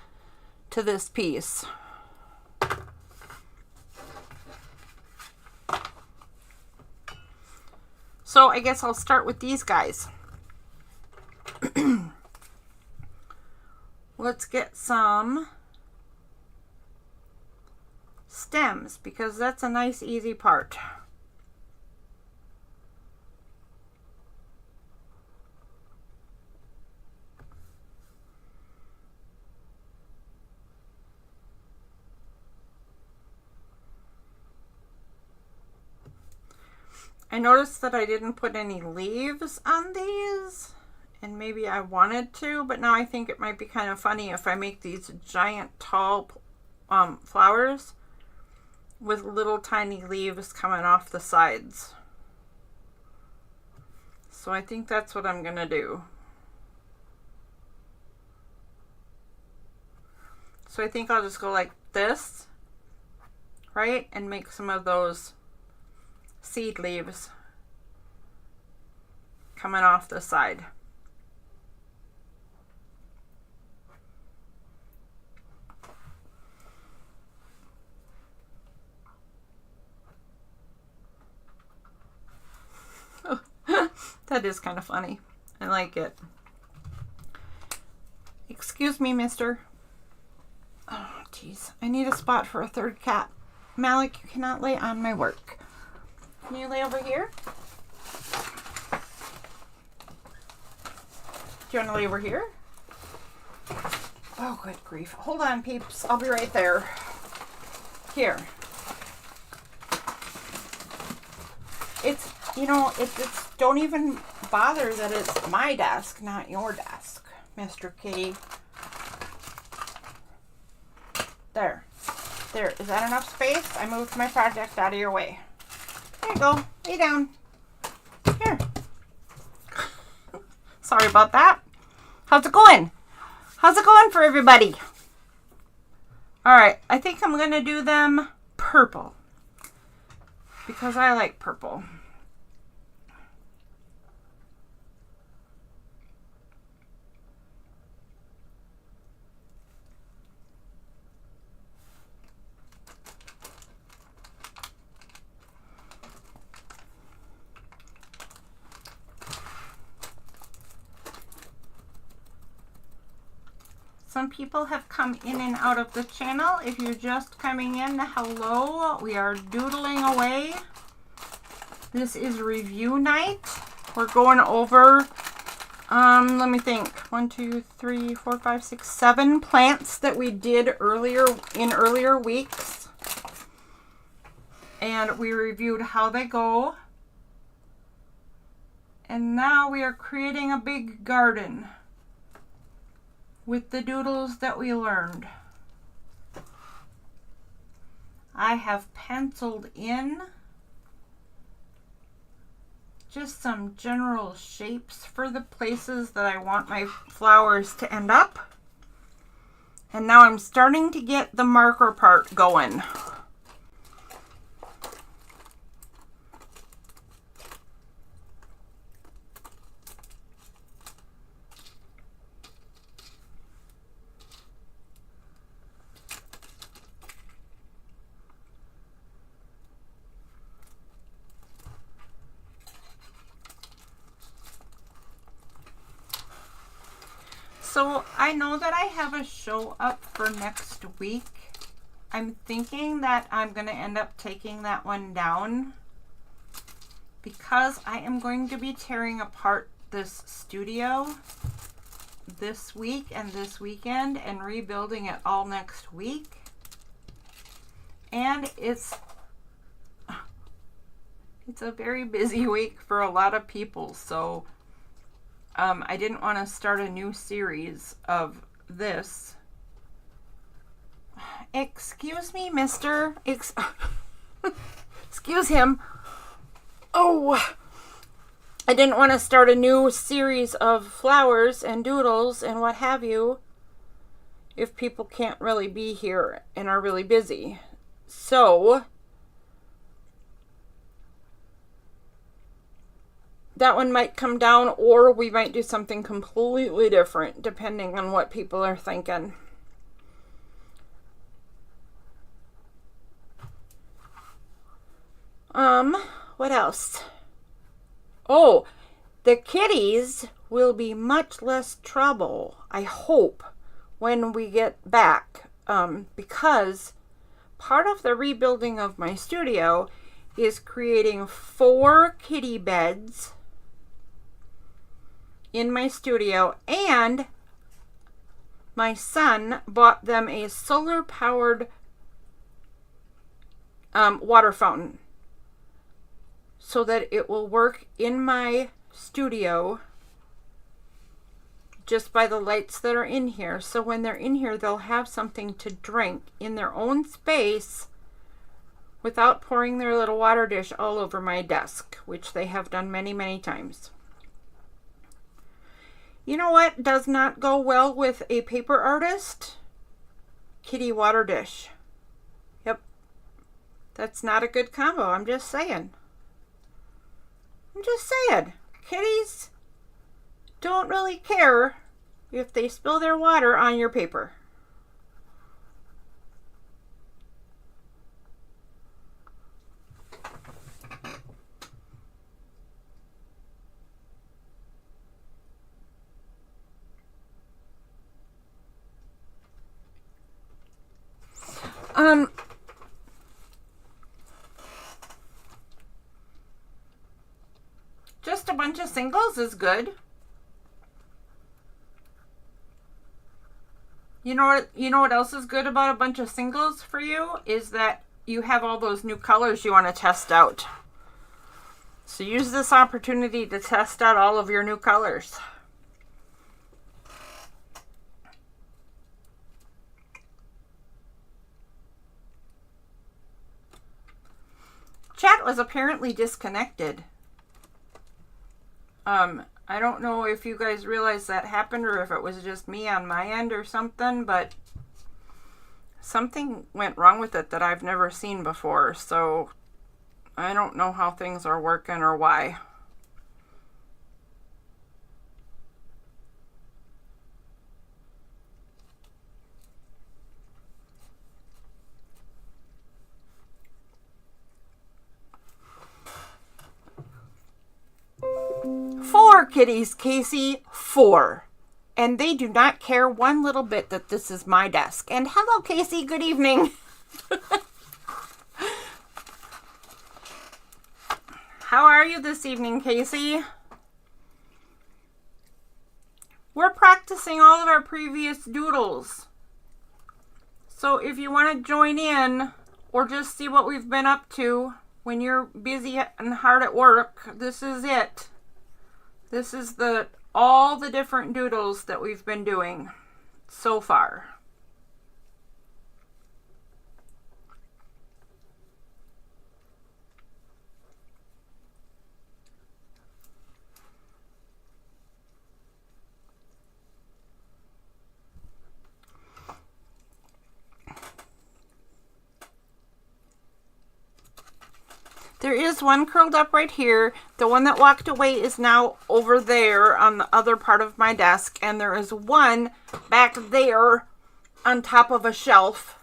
to this piece. So I guess I'll start with these guys. Let's get some stems because that's a nice easy part. I noticed that I didn't put any leaves on these, and maybe I wanted to, but now I think it might be kind of funny if I make these giant tall flowers with little tiny leaves coming off the sides. So I think that's what I'm gonna do. So I think I'll just go like this, right? And make some of those seed leaves coming off the side. That is kind of funny. I like it. Excuse me, mister. Oh, jeez. I need a spot for a third cat. Malik, you cannot lay on my work. Can you lay over here? Do you want to lay over here? Oh, good grief. Hold on, peeps. I'll be right there. Here. It's, you know, it's don't even bother that it's my desk, not your desk, Mr. Kitty. There. There. Is that enough space? I moved my project out of your way. There you go. Lay down. Here. Sorry about that. How's it going? How's it going for everybody? All right. I think I'm going to do them purple because I like purple. Some people have come in and out of the channel. If you're just coming in, hello. We are doodling away. This is review night we're going over, let me think, 1, 2, 3, 4, 5, 6, 7 plants that we did earlier weeks. And we reviewed how they go. And now we are creating a big garden with the doodles that we learned. I have penciled in just some general shapes for the places that I want my flowers to end up. And now I'm starting to get the marker part going. So I know that I have a show up for next week. I'm thinking that I'm going to end up taking that one down because I am going to be tearing apart this studio this week and this weekend and rebuilding it all next week. And it's a very busy week for a lot of people, so I didn't want to start a new series of this. Excuse me, mister. Excuse him. Oh, I didn't want to start a new series of flowers and doodles and what have you if people can't really be here and are really busy. So that one might come down, or we might do something completely different depending on what people are thinking. What else? Oh, the kitties will be much less trouble, I hope, when we get back, because part of the rebuilding of my studio is creating 4 kitty beds in my studio, and my son bought them a solar powered water fountain so that it will work in my studio just by the lights that are in here. So when they're in here, they'll have something to drink in their own space without pouring their little water dish all over my desk, which they have done many, many times. You know what does not go well with a paper artist? Kitty water dish. Yep. That's not a good combo. I'm just saying. Kitties don't really care if they spill their water on your paper. Just a bunch of singles is good. You know what else is good about a bunch of singles for you is that you have all those new colors you want to test out. So use this opportunity to test out all of your new colors. Chat was apparently disconnected. I don't know if you guys realized that happened or if it was just me on my end or something, but something went wrong with it that I've never seen before, so I don't know how things are working or why. Four kitties, Casey, 4. And they do not care one little bit that this is my desk. And hello, Casey, good evening. How are you this evening, Casey? practicing all of our previous doodles. So if you want to join in or just see what we've been up to when you're busy and hard at work, this is it. This is all the different doodles that we've been doing so far. There is one curled up right here. The one that walked away is now over there on the other part of my desk. And there is one back there on top of a shelf.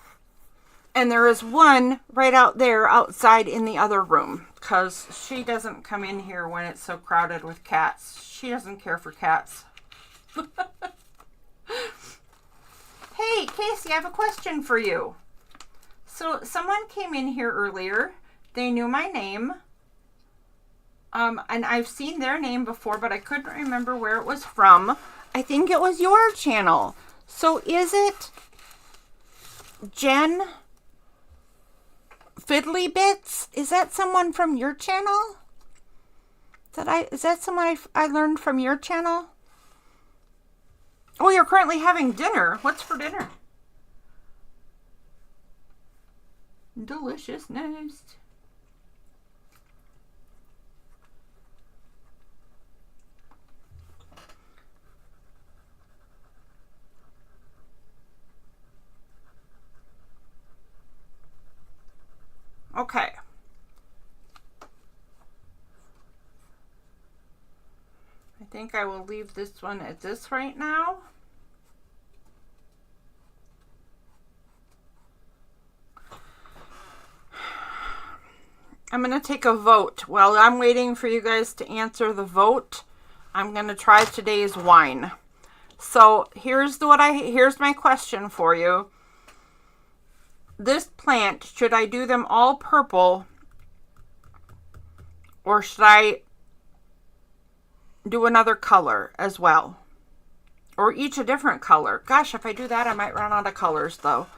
And there is one right out there outside in the other room. Because she doesn't come in here when it's so crowded with cats. She doesn't care for cats. Hey, Casey, I have a question for you. So someone came in here earlier. They knew my name, and I've seen their name before, but I couldn't remember where it was from. I think it was your channel. So is it Jen Fiddly Bits? Is that someone from your channel? Is that someone I learned from your channel? Oh, you're currently having dinner. What's for dinner? Deliciousness. Okay. I think I will leave this one at this right now. I'm going to take a vote. While I'm waiting for you guys to answer the vote, I'm going to try today's wine. So here's my question for you. This plant, should I do them all purple, or should I do another color as well? Or each a different color? Gosh, if I do that, I might run out of colors though.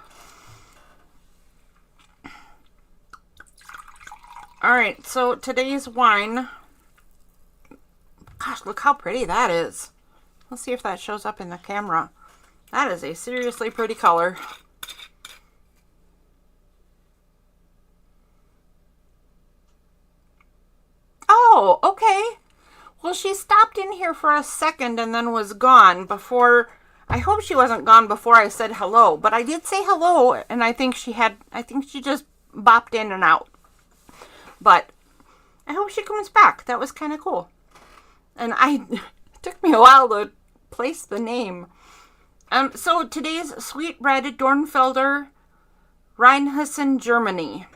All right, so today's wine. Gosh, look how pretty that is. Let's see if that shows up in the camera. That is a seriously pretty color. Oh, okay. Well, she stopped in here for a second and then was gone before. I hope she wasn't gone before I said hello, but I did say hello, and I think she just bopped in and out. But I hope she comes back. That was kind of cool. And it took me a while to place the name. So today's Sweet Red Dornfelder Rheinhessen, Germany.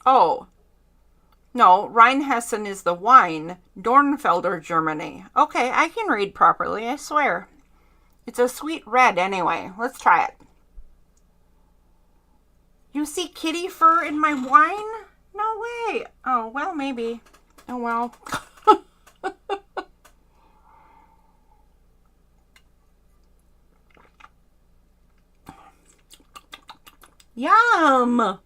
Oh, no, Rheinhessen is the wine. Dornfelder, Germany. Okay, I can read properly, I swear. It's a sweet red anyway. Let's try it. You see kitty fur in my wine? No way. Oh, well, maybe. Oh, well. Yum!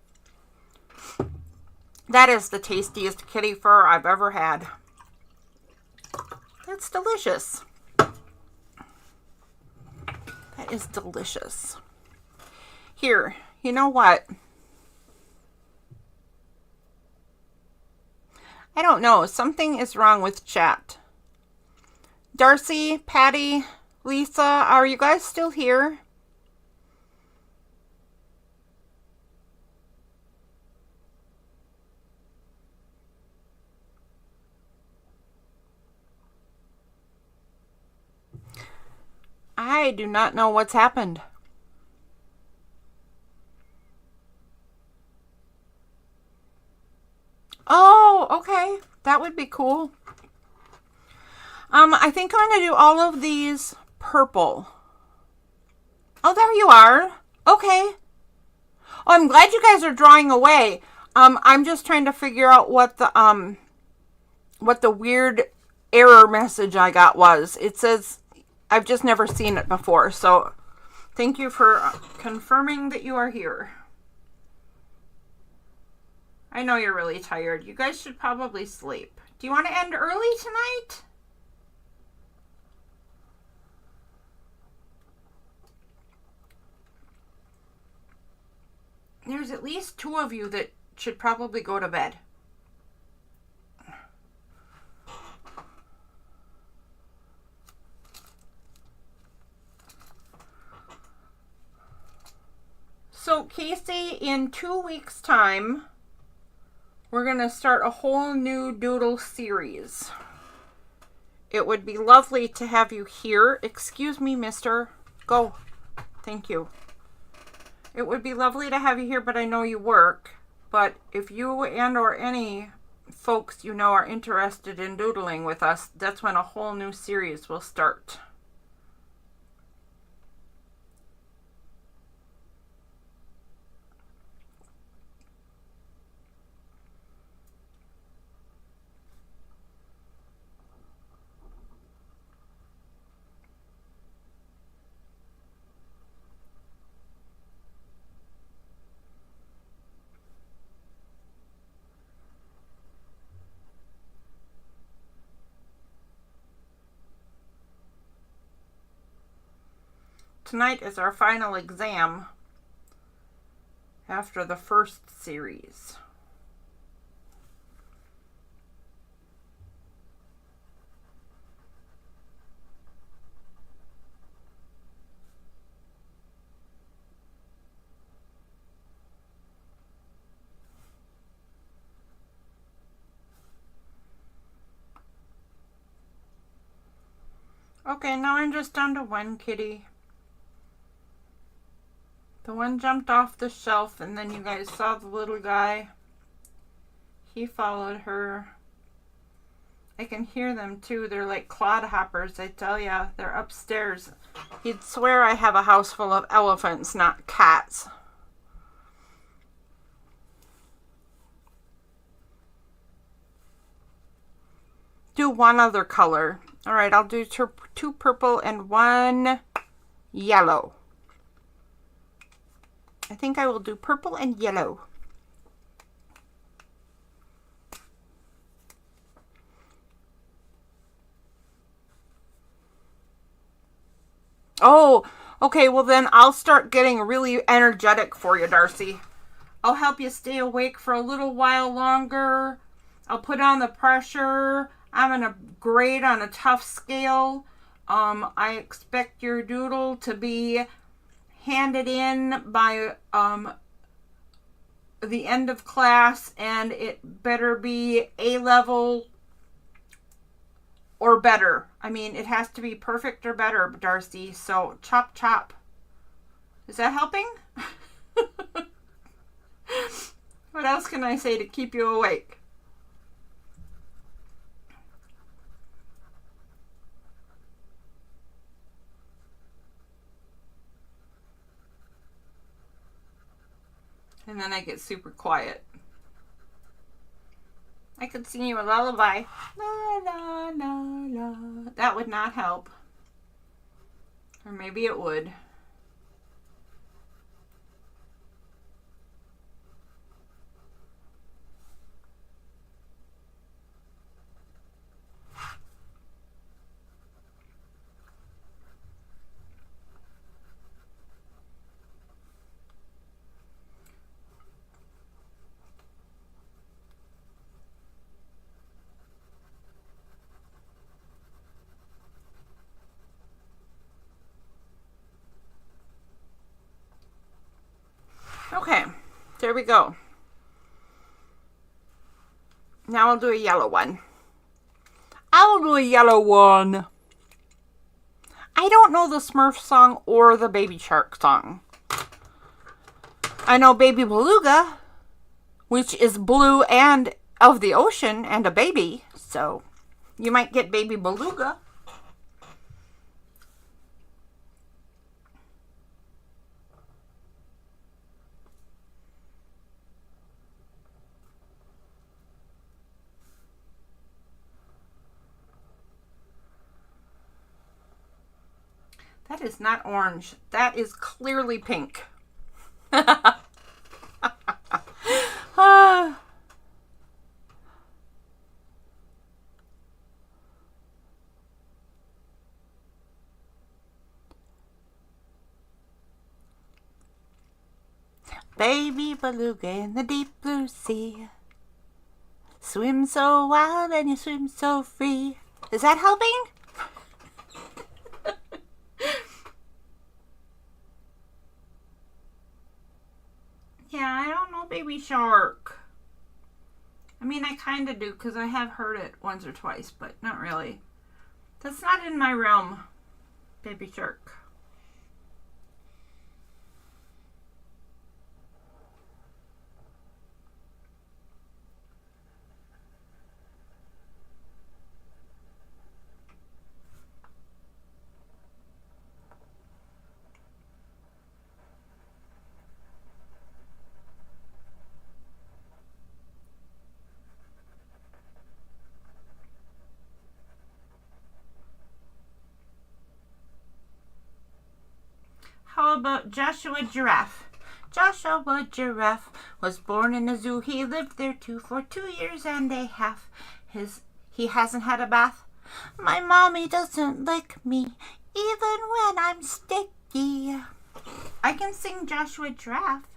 That is the tastiest kitty fur I've ever had. That's delicious. That is delicious. Here, you know what? I don't know. Something is wrong with chat. Darcy, Patty, Lisa, are you guys still here? I do not know what's happened. Oh, okay. That would be cool. I think I'm going to do all of these purple. Oh, there you are. Okay. Oh, I'm glad you guys are drawing away. I'm just trying to figure out what the weird error message I got was. It says, I've just never seen it before. So thank you for confirming that you are here. I know you're really tired. You guys should probably sleep. Do you want to end early tonight? There's at least 2 of you that should probably go to bed. So, Casey, in 2 weeks' time, we're going to start a whole new doodle series. It would be lovely to have you here. Excuse me, mister. Go. Thank you. It would be lovely to have you here, but I know you work. But if you and or any folks you know are interested in doodling with us, that's when a whole new series will start. Tonight is our final exam after the first series. Okay, now I'm just down to one kitty. The one jumped off the shelf, and then you guys saw the little guy. He followed her. I can hear them too. They're like clodhoppers, I tell ya. They're upstairs. He'd swear I have a house full of elephants, not cats. Do one other color. All right, I'll do 2 purple and 1 yellow. I think I will do purple and yellow. Oh, okay, well then I'll start getting really energetic for you, Darcy. I'll help you stay awake for a little while longer. I'll put on the pressure. I'm going to grade on a tough scale. I expect your doodle to be handed in by the end of class, and it better be A-level or better. I mean, it has to be perfect or better, Darcy. So chop chop. Is that helping? What else can I say to keep you awake? And then I get super quiet. I could sing you a lullaby. La la la la. That would not help. Or maybe it would. Okay, there we go. Now I'll do a yellow one. I'll do a yellow one. I don't know the Smurf song or the Baby Shark song. I know Baby Beluga, which is blue and of the ocean and a baby. So you might get Baby Beluga. That is not orange. That is clearly pink. Baby beluga in the deep blue sea. Swim so wild and you swim so free. Is that helping? Yeah, I don't know Baby Shark. I mean, I kind of do because I have heard it once or twice, but not really. That's not in my realm, Baby Shark. How about Joshua Giraffe? Joshua Giraffe was born in a zoo. He lived there too for 2 years and a half. He hasn't had a bath. My mommy doesn't lick me, even when I'm sticky. I can sing Joshua Giraffe.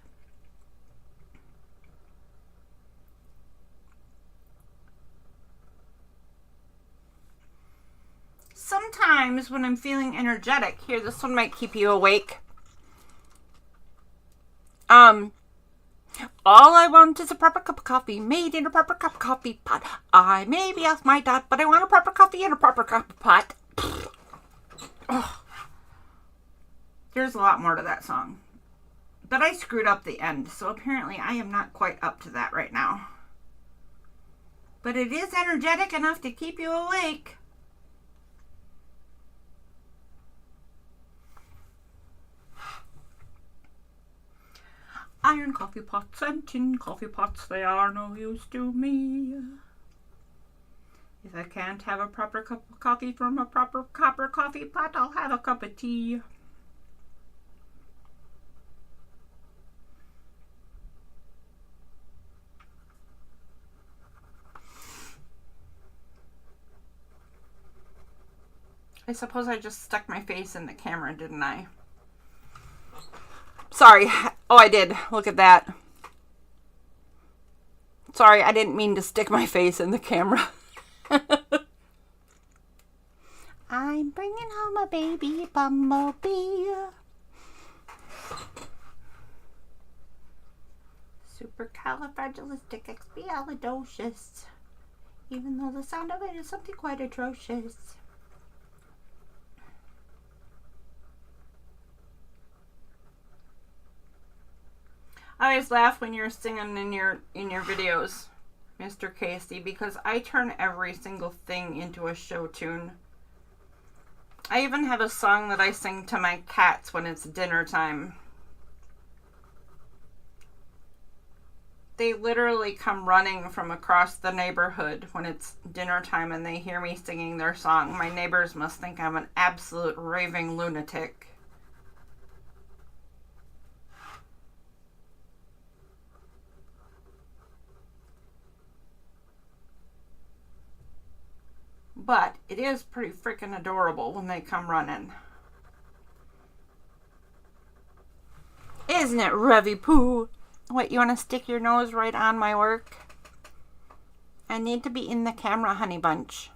Sometimes when I'm feeling energetic, here, this one might keep you awake. All I want is a proper cup of coffee made in a proper cup of coffee pot. I may be off my dot, but I want a proper coffee in a proper cup of pot. Oh. There's a lot more to that song. But I screwed up the end, so apparently I am not quite up to that right now. But it is energetic enough to keep you awake. Iron coffee pots and tin coffee pots, they are no use to me. If I can't have a proper cup of coffee from a proper copper coffee pot, I'll have a cup of tea. I suppose I just stuck my face in the camera, didn't I? Sorry. Oh, I did. Look at that. Sorry, I didn't mean to stick my face in the camera. I'm bringing home a baby bumblebee. Supercalifragilisticexpialidocious. Even though the sound of it is something quite atrocious. I always laugh when you're singing in your videos, Mr. Casey, because I turn every single thing into a show tune. I even have a song that I sing to my cats when it's dinner time. They literally come running from across the neighborhood when it's dinner time and they hear me singing their song. My neighbors must think I'm an absolute raving lunatic. But it is pretty freaking adorable when they come running. Isn't it, Revy Poo? What, you want to stick your nose right on my work? I need to be in the camera, honey bunch.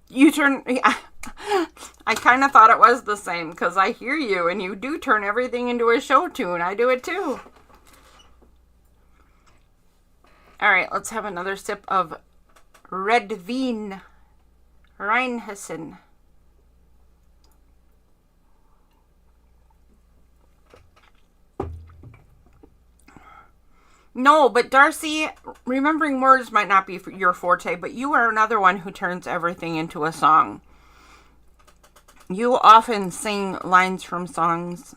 You turn... I kind of thought it was the same, because I hear you, and you do turn everything into a show tune. I do it too. Alright, let's have another sip of red Wien Rheinhessen. No, but Darcy, remembering words might not be your forte, but you are another one who turns everything into a song. You often sing lines from songs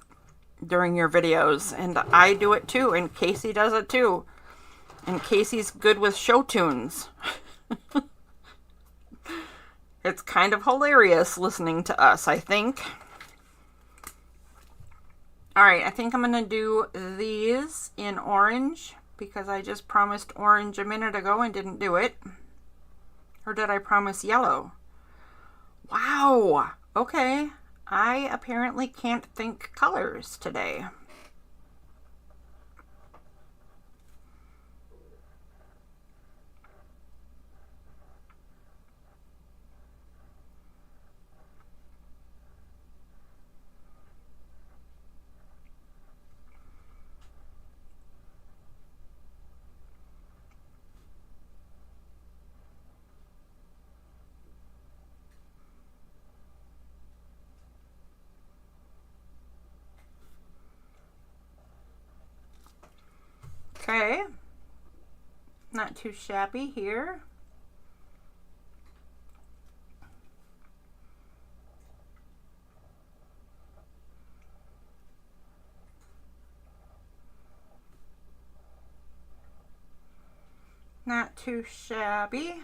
during your videos, and I do it too, and Casey does it too. And Casey's good with show tunes. It's kind of hilarious listening to us, I think. All right, I think I'm going to do these in orange because I just promised orange a minute ago and didn't do it. Or did I promise yellow? Wow. Okay. I apparently can't think colors today. Okay. Not too shabby here. Not too shabby.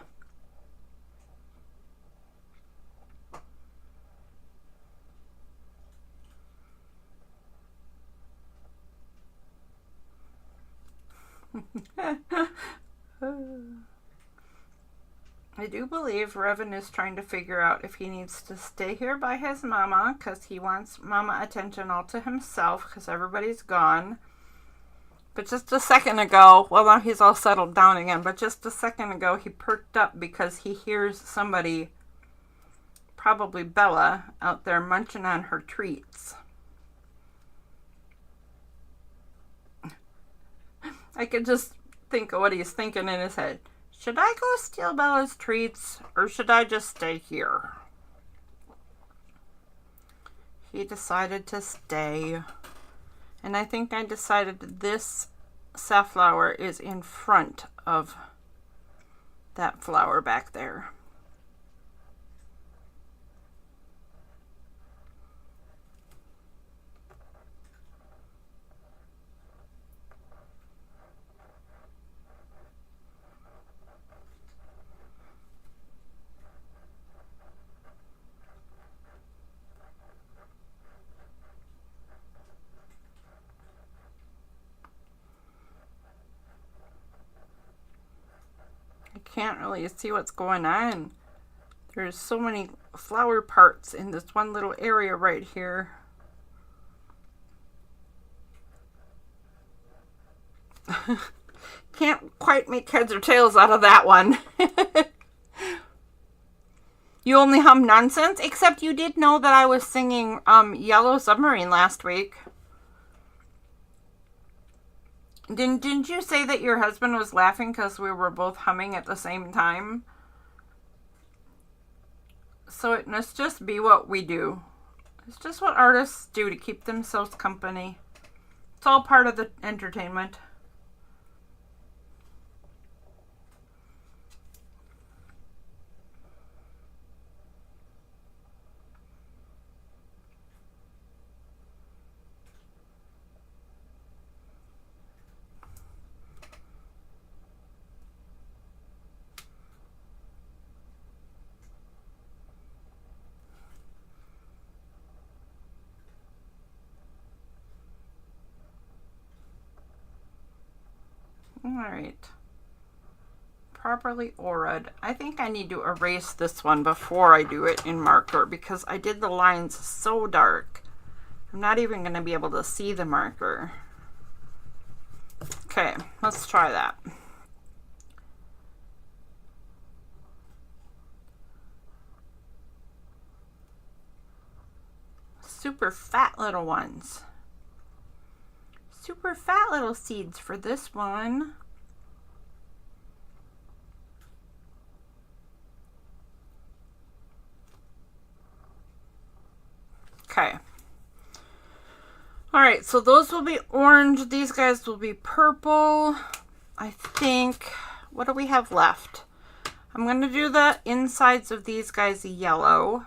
I do believe Revan is trying to figure out if he needs to stay here by his mama because he wants mama attention all to himself because everybody's gone. But just a second ago, well, now he's all settled down again, but just a second ago he perked up because he hears somebody, probably Bella, out there munching on her treats. I could just think of what he's thinking in his head. Should I go steal Bella's treats or should I just stay here? He decided to stay. And I think I decided this safflower is in front of that flower back there. Can't really see what's going on. There's so many flower parts in this one little area right here. Can't quite make heads or tails out of that one. You only hum nonsense, except you did know that I was singing Yellow Submarine last week. Didn't you say that your husband was laughing because we were both humming at the same time? So it must just be what we do. It's just what artists do to keep themselves company. It's all part of the entertainment. Alright. Properly aura'd. I think I need to erase this one before I do it in marker because I did the lines so dark. I'm not even going to be able to see the marker. Okay, let's try that. Super fat little ones. Super fat little seeds for this one. Okay. All right, so those will be orange. These guys will be purple. I think, what do we have left? I'm going to do the insides of these guys yellow,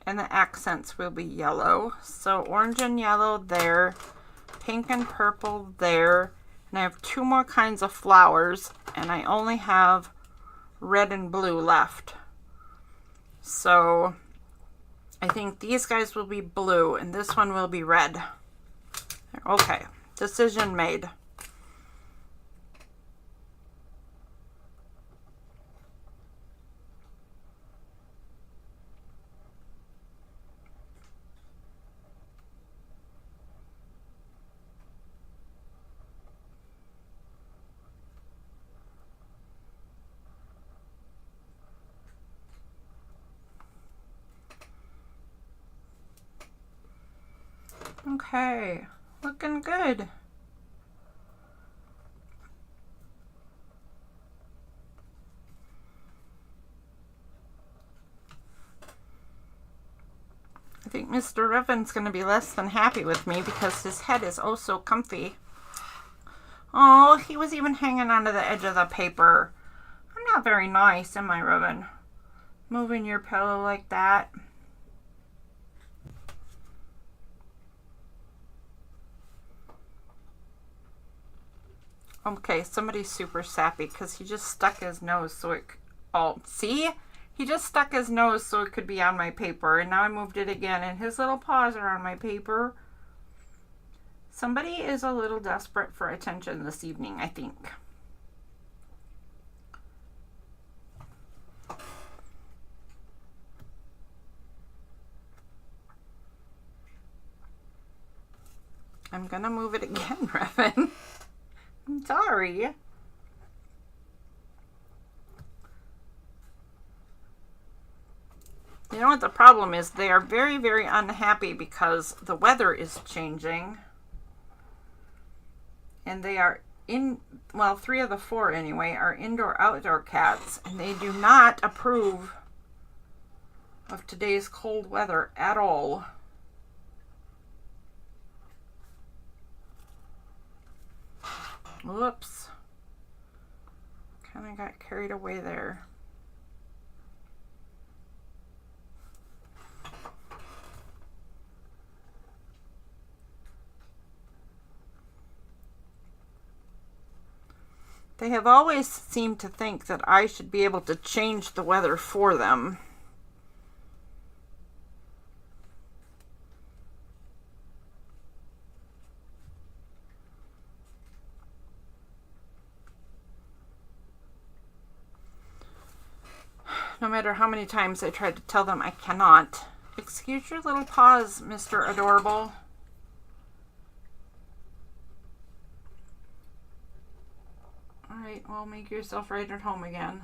and the accents will be yellow. So orange and yellow there. Pink and purple there, and I have two more kinds of flowers, and I only have red and blue left. So I think these guys will be blue and this one will be red. Okay, decision made. Okay, looking good. I think Mr. Revan's going to be less than happy with me because his head is oh so comfy. Oh, he was even hanging onto the edge of the paper. I'm not very nice, am I, Revan? Moving your pillow like that. Okay, somebody's super sappy because he just stuck his nose so it... Oh, see? He just stuck his nose so it could be on my paper, and now I moved it again, and his little paws are on my paper. Somebody is a little desperate for attention this evening, I think. I'm gonna move it again, Revan. I'm sorry. You know what the problem is? They are very, very unhappy because the weather is changing. And they are in, well, 3 of the 4 anyway, are indoor-outdoor cats. And they do not approve of today's cold weather at all. Whoops. Kind of got carried away there. They have always seemed to think that I should be able to change the weather for them. No matter how many times I tried to tell them I cannot. Excuse your little paws, Mr. Adorable. Alright, well, make yourself right at home again.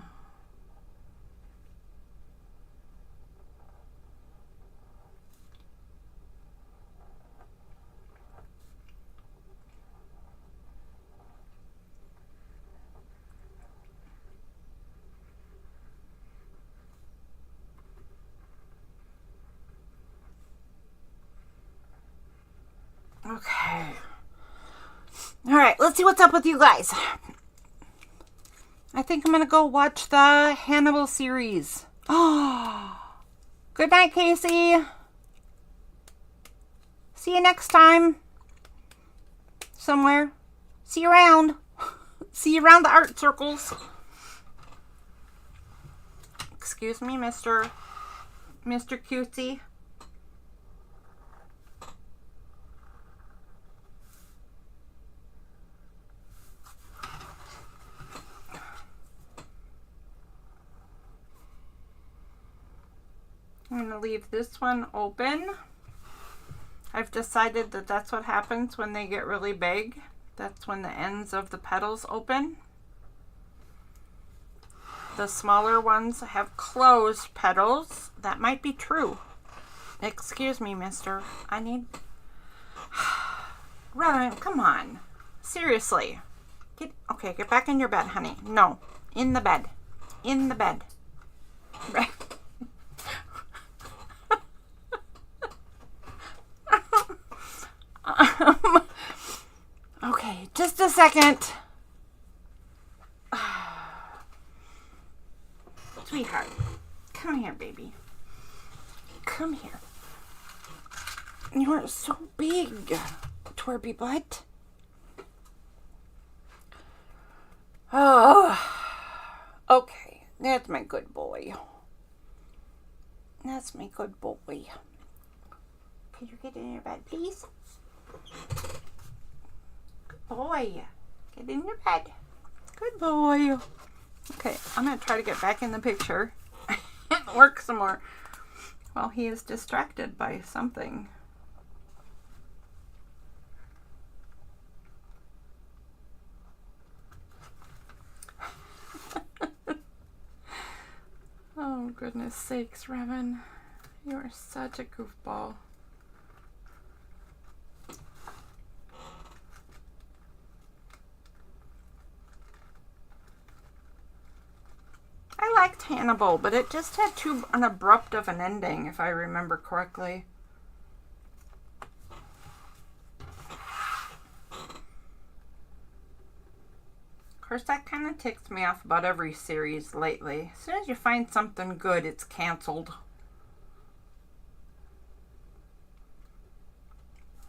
Okay. Alright, let's see what's up with you guys. I think I'm going to go watch the Hannibal series. Oh, good night, Casey. See you next time. Somewhere. See you around. See you around the art circles. Excuse me, Mr. Cutesy. I'm going to leave this one open. I've decided that that's what happens when they get really big. That's when the ends of the petals open. The smaller ones have closed petals. That might be true. Excuse me, mister. I need... Ryan, come on. Seriously. Okay, get back in your bed, honey. No. In the bed. In the bed. Right. Okay, just a second. Sweetheart, come here, baby. Come here. You are so big, twerpy butt. Oh, okay, that's my good boy. That's my good boy. Could you get in your bed, please? Good boy. Get in your bed. Good boy. Okay, I'm going to try to get back in the picture and work some more while he is distracted by something. Oh, goodness sakes, Revan. You are such a goofball. I liked Hannibal, but it just had too abrupt of an ending, if I remember correctly. Of course, that kind of ticks me off about every series lately. As soon as you find something good, it's canceled.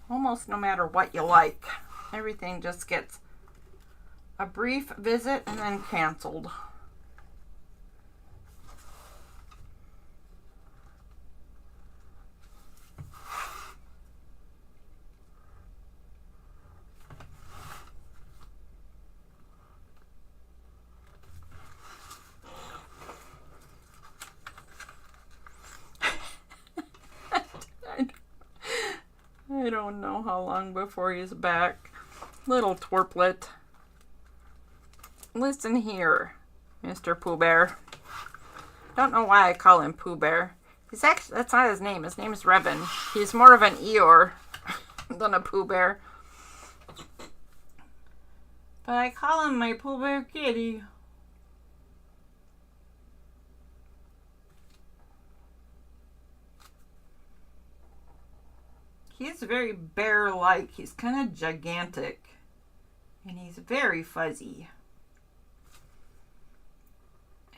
Almost no matter what you like. Everything just gets a brief visit and then canceled. I don't know how long before he's back. Little twerplet. Listen here, Mr. Pooh Bear. Don't know why I call him Pooh Bear. He's actually, that's not his name. His name is Revan. He's more of an Eeyore than a Pooh Bear. But I call him my Pooh Bear kitty. He's very bear-like. He's kind of gigantic. And he's very fuzzy.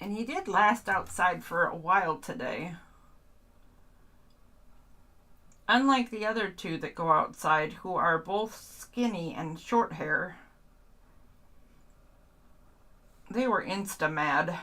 And he did last outside for a while today. Unlike the other two that go outside, who are both skinny and short hair. They were insta-mad.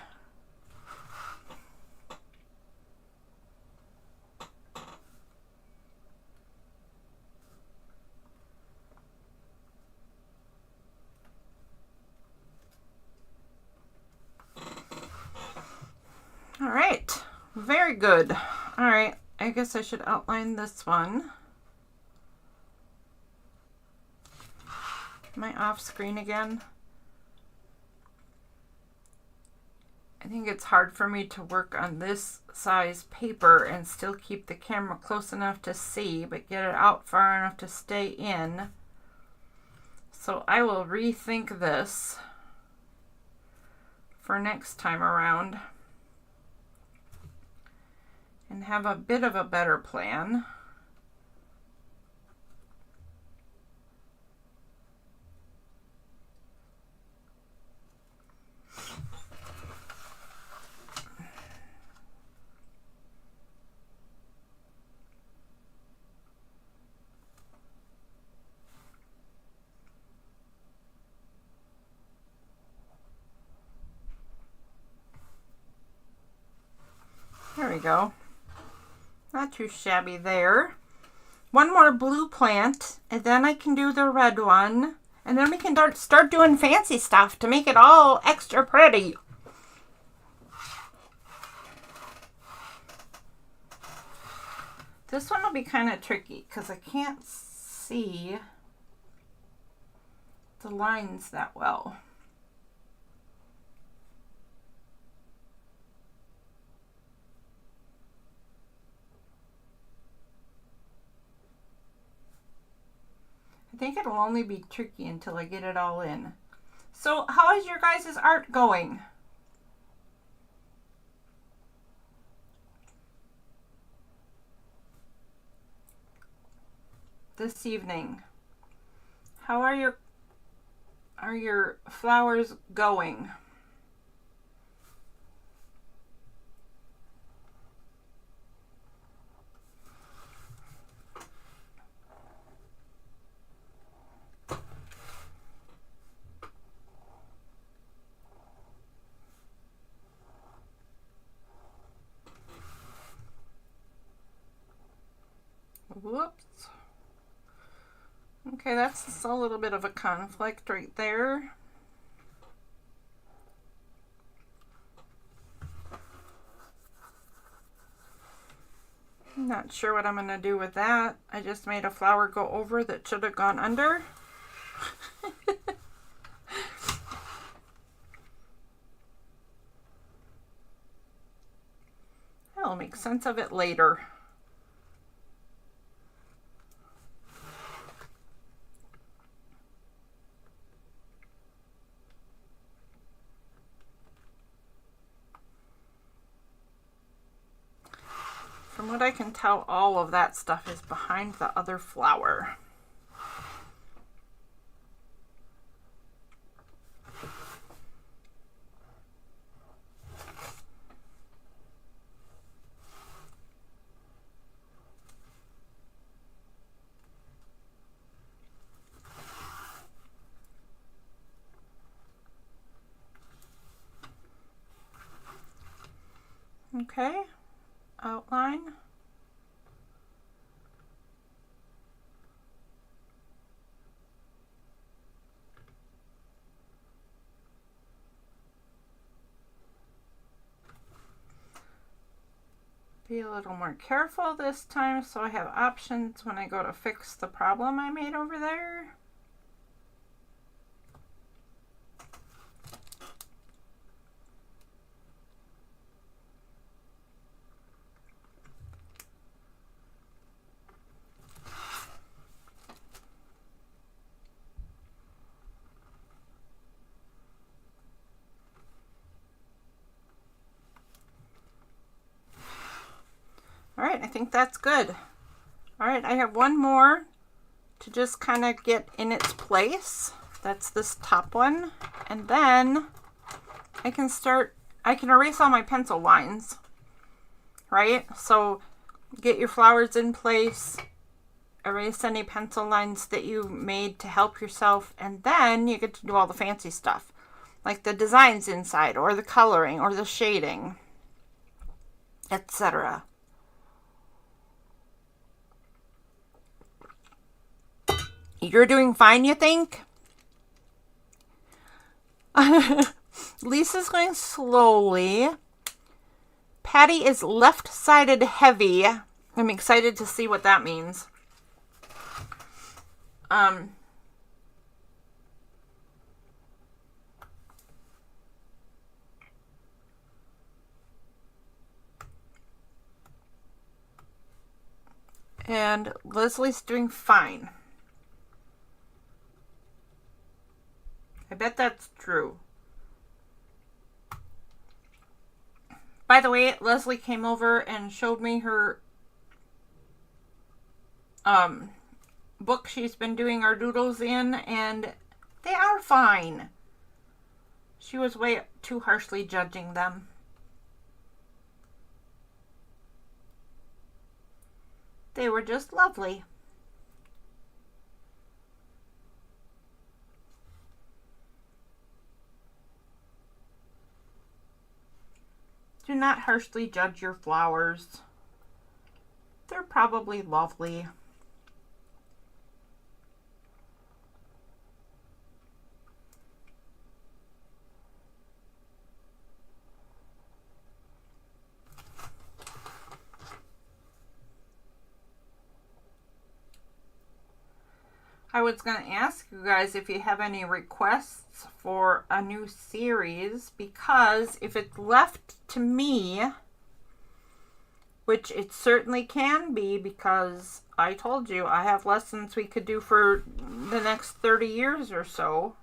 All right, very good. All right, I guess I should outline this one. Am I off screen again? I think it's hard for me to work on this size paper and still keep the camera close enough to see, but get it out far enough to stay in. So I will rethink this for next time around and have a bit of a better plan. There we go. Not too shabby there. One more blue plant, and then I can do the red one. And then we can start doing fancy stuff to make it all extra pretty. This one will be kind of tricky because I can't see the lines that well. I think it'll only be tricky until I get it all in. So how is your guys' art going? This evening? How are your flowers going? Whoops. Okay, that's a little bit of a conflict right there. Not sure what I'm going to do with that. I just made a flower go over that should have gone under. I'll make sense of it later. From what I can tell, all of that stuff is behind the other flower. Okay, outline. Be a little more careful this time so I have options when I go to fix the problem I made over there. All right, I think that's good. All right, I have one more to just kind of get in its place. That's this top one. And then I can erase all my pencil lines, right? So get your flowers in place, erase any pencil lines that you made to help yourself, and then you get to do all the fancy stuff, like the designs inside, or the coloring, or the shading, etc. You're doing fine, you think? Lisa's going slowly. Patty is left-sided heavy. I'm excited to see what that means. And Leslie's doing fine. I bet that's true. By the way, Leslie came over and showed me her book she's been doing our doodles in, and they are fine. She was way too harshly judging them. They were just lovely. Do not harshly judge your flowers. They're probably lovely. I was going to ask you guys if you have any requests for a new series, because if it's left to me, which it certainly can be, because I told you I have lessons we could do for the next 30 years or so.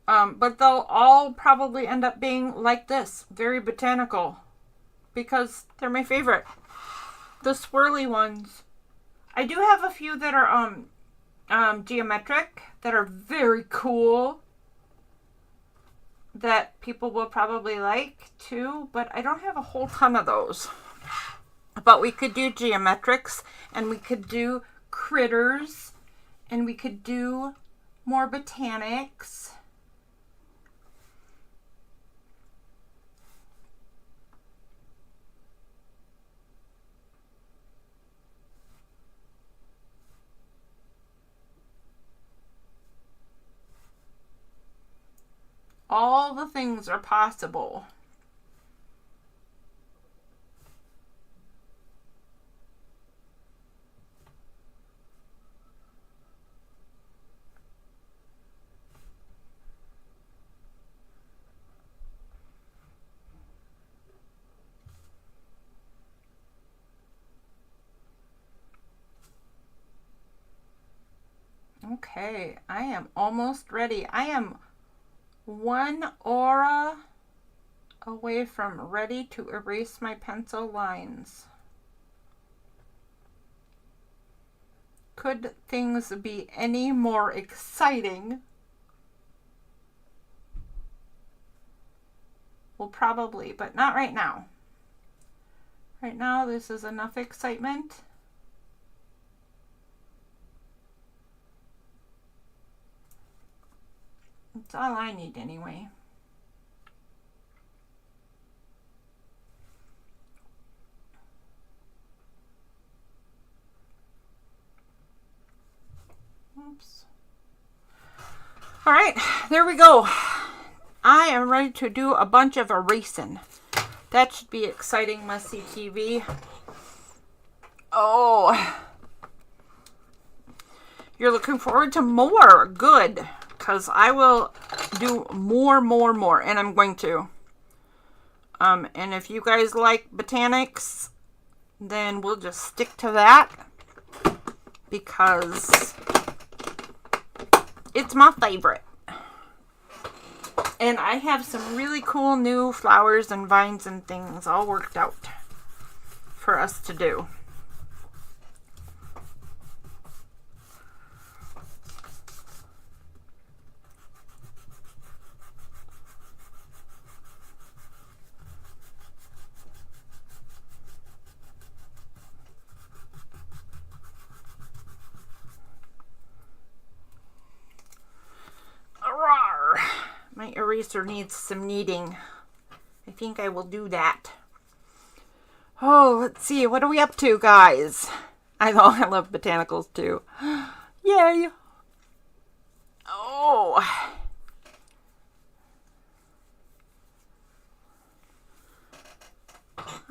But they'll all probably end up being like this, very botanical, because they're my favorite. The swirly ones. I do have a few that are geometric, that are very cool, that people will probably like too, but I don't have a whole ton of those. But we could do geometrics, and we could do critters, and we could do more botanics. All the things are possible. Okay, I am almost ready. I am one aura away from ready to erase my pencil lines. Could things be any more exciting? Well, probably, but not right now. Right now, this is enough excitement. That's all I need anyway. Oops. All right, there we go. I am ready to do a bunch of erasing. That should be exciting, must-see TV. Oh, you're looking forward to more. Good, because I will do more, and I'm going to. And if you guys like botanics, then we'll just stick to that, because it's my favorite. And I have some really cool new flowers and vines and things all worked out for us to do. My eraser needs some kneading. I think I will do that. Oh, let's see. What are we up to, guys? I love botanicals too. Yay! Oh.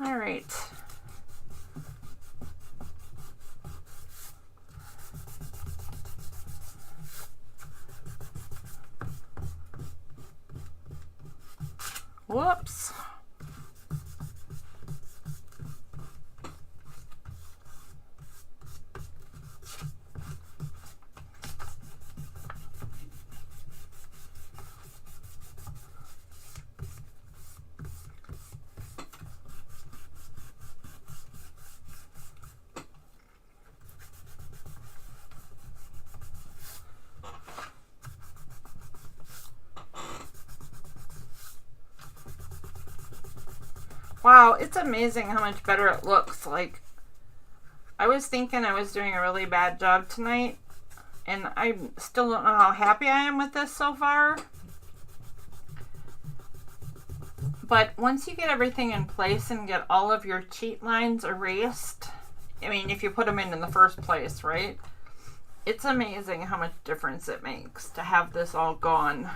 All right. Whoops. Wow, it's amazing how much better it looks. Like, I was thinking I was doing a really bad job tonight, and I still don't know how happy I am with this so far. But once you get everything in place and get all of your cheat lines erased, I mean, if you put them in the first place, right? It's amazing how much difference it makes to have this all gone.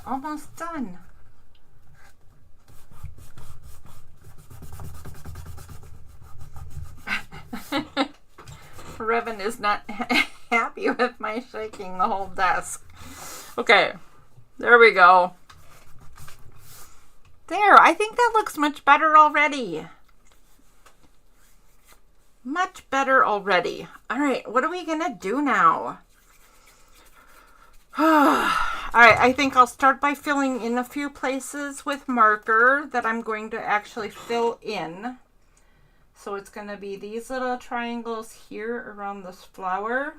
Almost done. Revan is not happy with my shaking the whole desk. Okay, there we go. There, I think that looks much better already. Much better already. All right, what are we gonna do now? Alright, I think I'll start by filling in a few places with marker that I'm going to actually fill in. So it's going to be these little triangles here around this flower.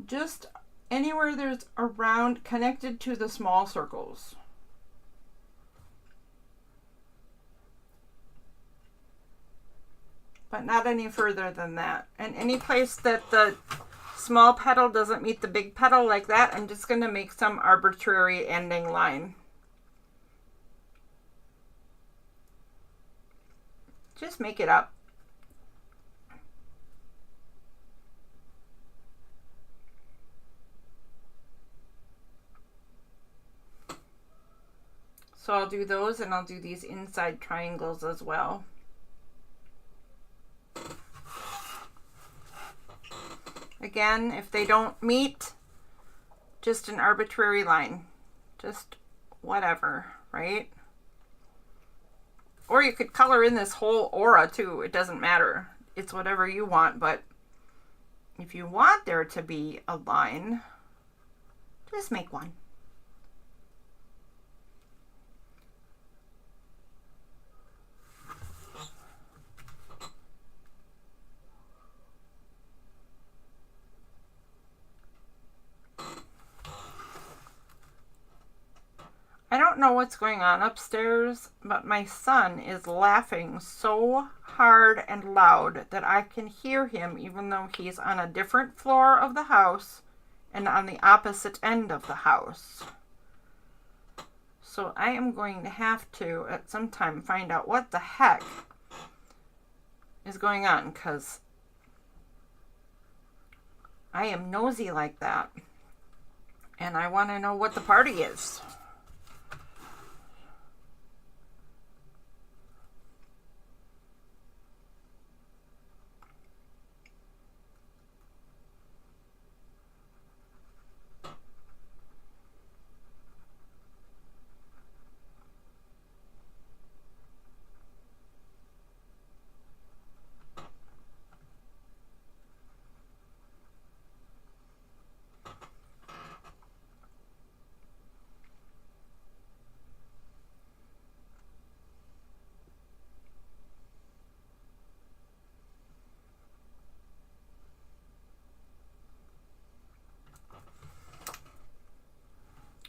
Just anywhere there's around connected to the small circles. but not any further than that. And any place that the small petal doesn't meet the big petal like that, I'm just going to make some arbitrary ending line. Just make it up. So I'll do those, and I'll do these inside triangles as well. Again, if they don't meet, just an arbitrary line. Just whatever, right? Or you could color in this whole aura too. It doesn't matter. It's whatever you want, but if you want there to be a line, just make one. I don't know what's going on upstairs, but my son is laughing so hard and loud that I can hear him even though he's on a different floor of the house and on the opposite end of the house. So I am going to have to, at some time, find out what the heck is going on, because I am nosy like that. And I want to know what the party is.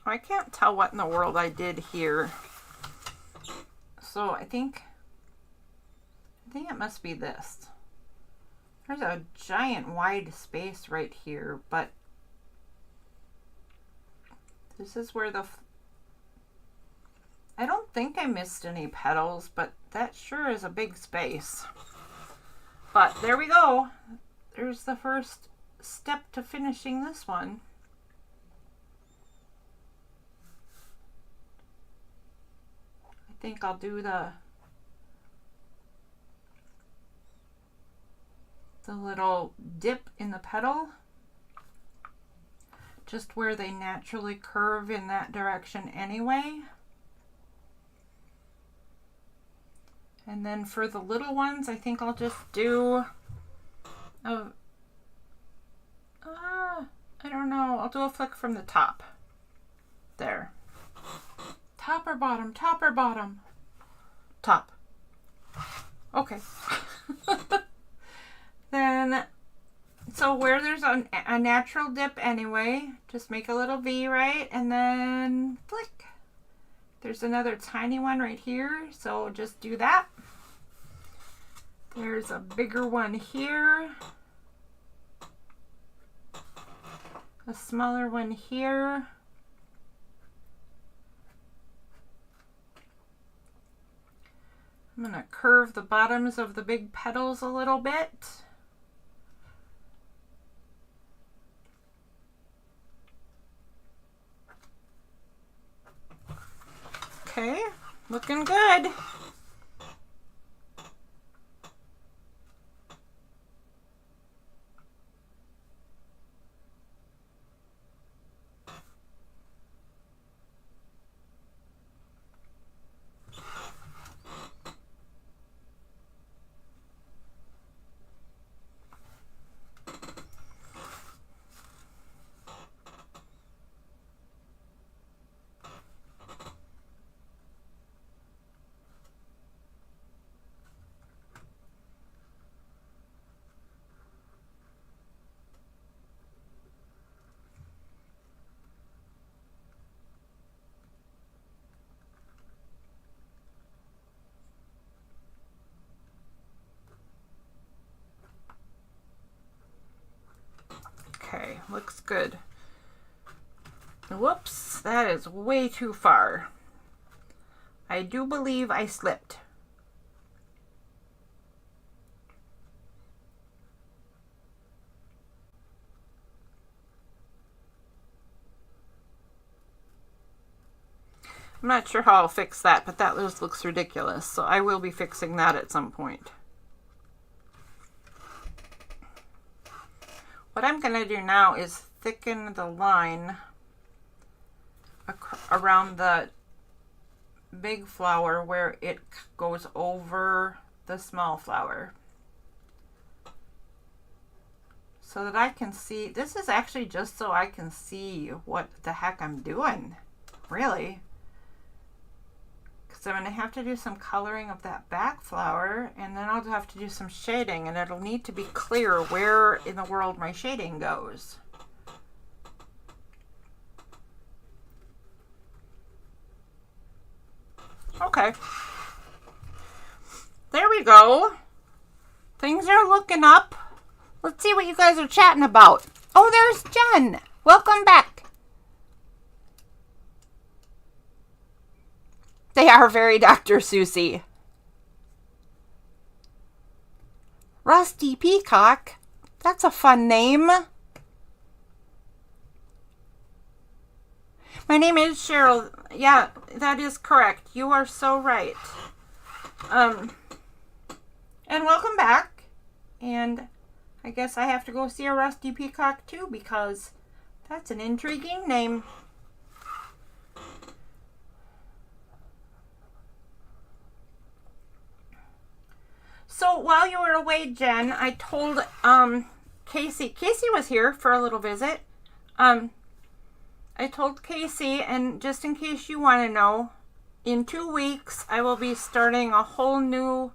I can't tell what in the world I did here. So I think it must be this. There's a giant wide space right here, but this is where I don't think I missed any petals, but that sure is a big space. But there we go. There's the first step to finishing this one. I think I'll do the little dip in the petal, just where they naturally curve in that direction anyway. And then for the little ones, I think I'll just do I don't know, I'll do a flick from the top. There. Top or bottom? Top or bottom? Top. Okay. Then, so where there's a natural dip anyway, just make a little V, right? And then flick. There's another tiny one right here, so just do that. There's a bigger one here. A smaller one here. I'm going to curve the bottoms of the big petals a little bit. Okay, looking good. looks good. Whoops, that is way too far. I do believe I slipped. I'm not sure how I'll fix that, but that looks ridiculous, so I will be fixing that at some point. What I'm going to do now is thicken the line around the big flower where it goes over the small flower, so that I can see. This is actually just so I can see what the heck I'm doing, really. Because I'm going to have to do some coloring of that back flower, and then I'll have to do some shading, and it'll need to be clear where in the world my shading goes. Okay. There we go. Things are looking up. Let's see what you guys are chatting about. Oh, there's Jen. Welcome back. They are very Dr. Seussy. Rusty Peacock. That's a fun name. My name is Cheryl. Yeah, that is correct. You are so right. And welcome back. And I guess I have to go see a Rusty Peacock too, because that's an intriguing name. So while you were away, Jen, I told Casey was here for a little visit. I told Casey, and just in case you want to know, in 2 weeks I will be starting a whole new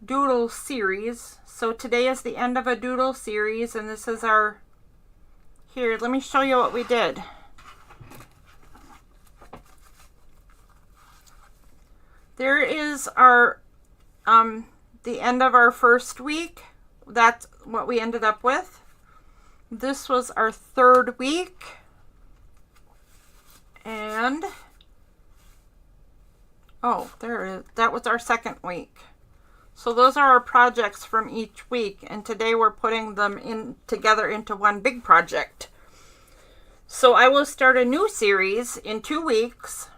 doodle series. So today is the end of a doodle series, and this is our... Here, let me show you what we did. There is our the end of our first week. That's what we ended up with. This was our 3rd week. And oh, there it is. That was our 2nd week. So those are our projects from each week, and today we're putting them in together into one big project. So I will start a new series in 2 weeks.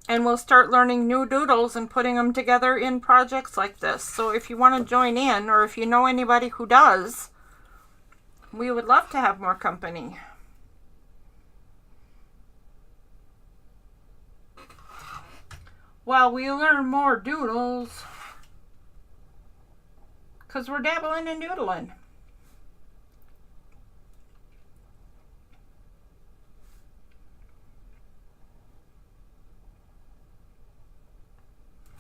And we'll start learning new doodles and putting them together in projects like this. So if you want to join in, or if you know anybody who does, we would love to have more company. While we learn more doodles, because we're dabbling and doodling.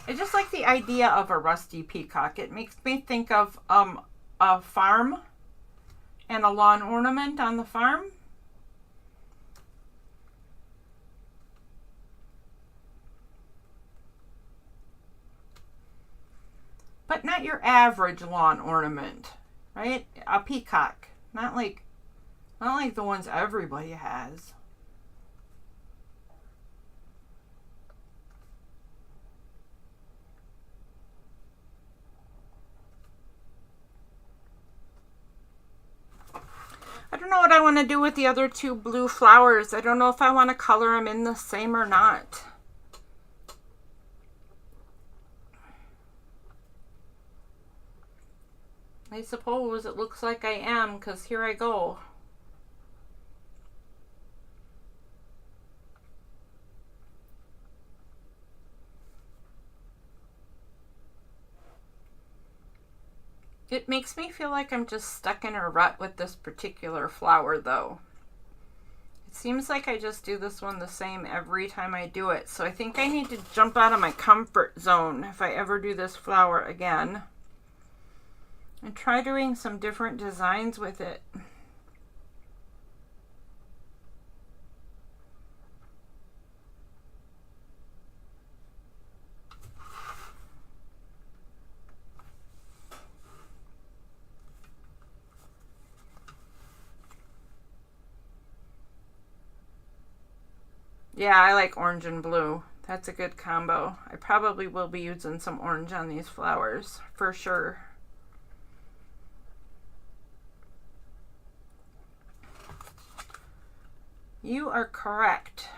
I just like the idea of a rusty peacock. It makes me think of a farm and a lawn ornament on the farm. But not your average lawn ornament, right? A peacock, not like the ones everybody has. I don't know what I want to do with the other 2 blue flowers. I don't know if I want to color them in the same or not. I suppose it looks like I am, because here I go. It makes me feel like I'm just stuck in a rut with this particular flower, though. It seems like I just do this one the same every time I do it. So I think I need to jump out of my comfort zone if I ever do this flower again. And try doing some different designs with it. Yeah, I like orange and blue. That's a good combo. I probably will be using some orange on these flowers for sure. You are correct.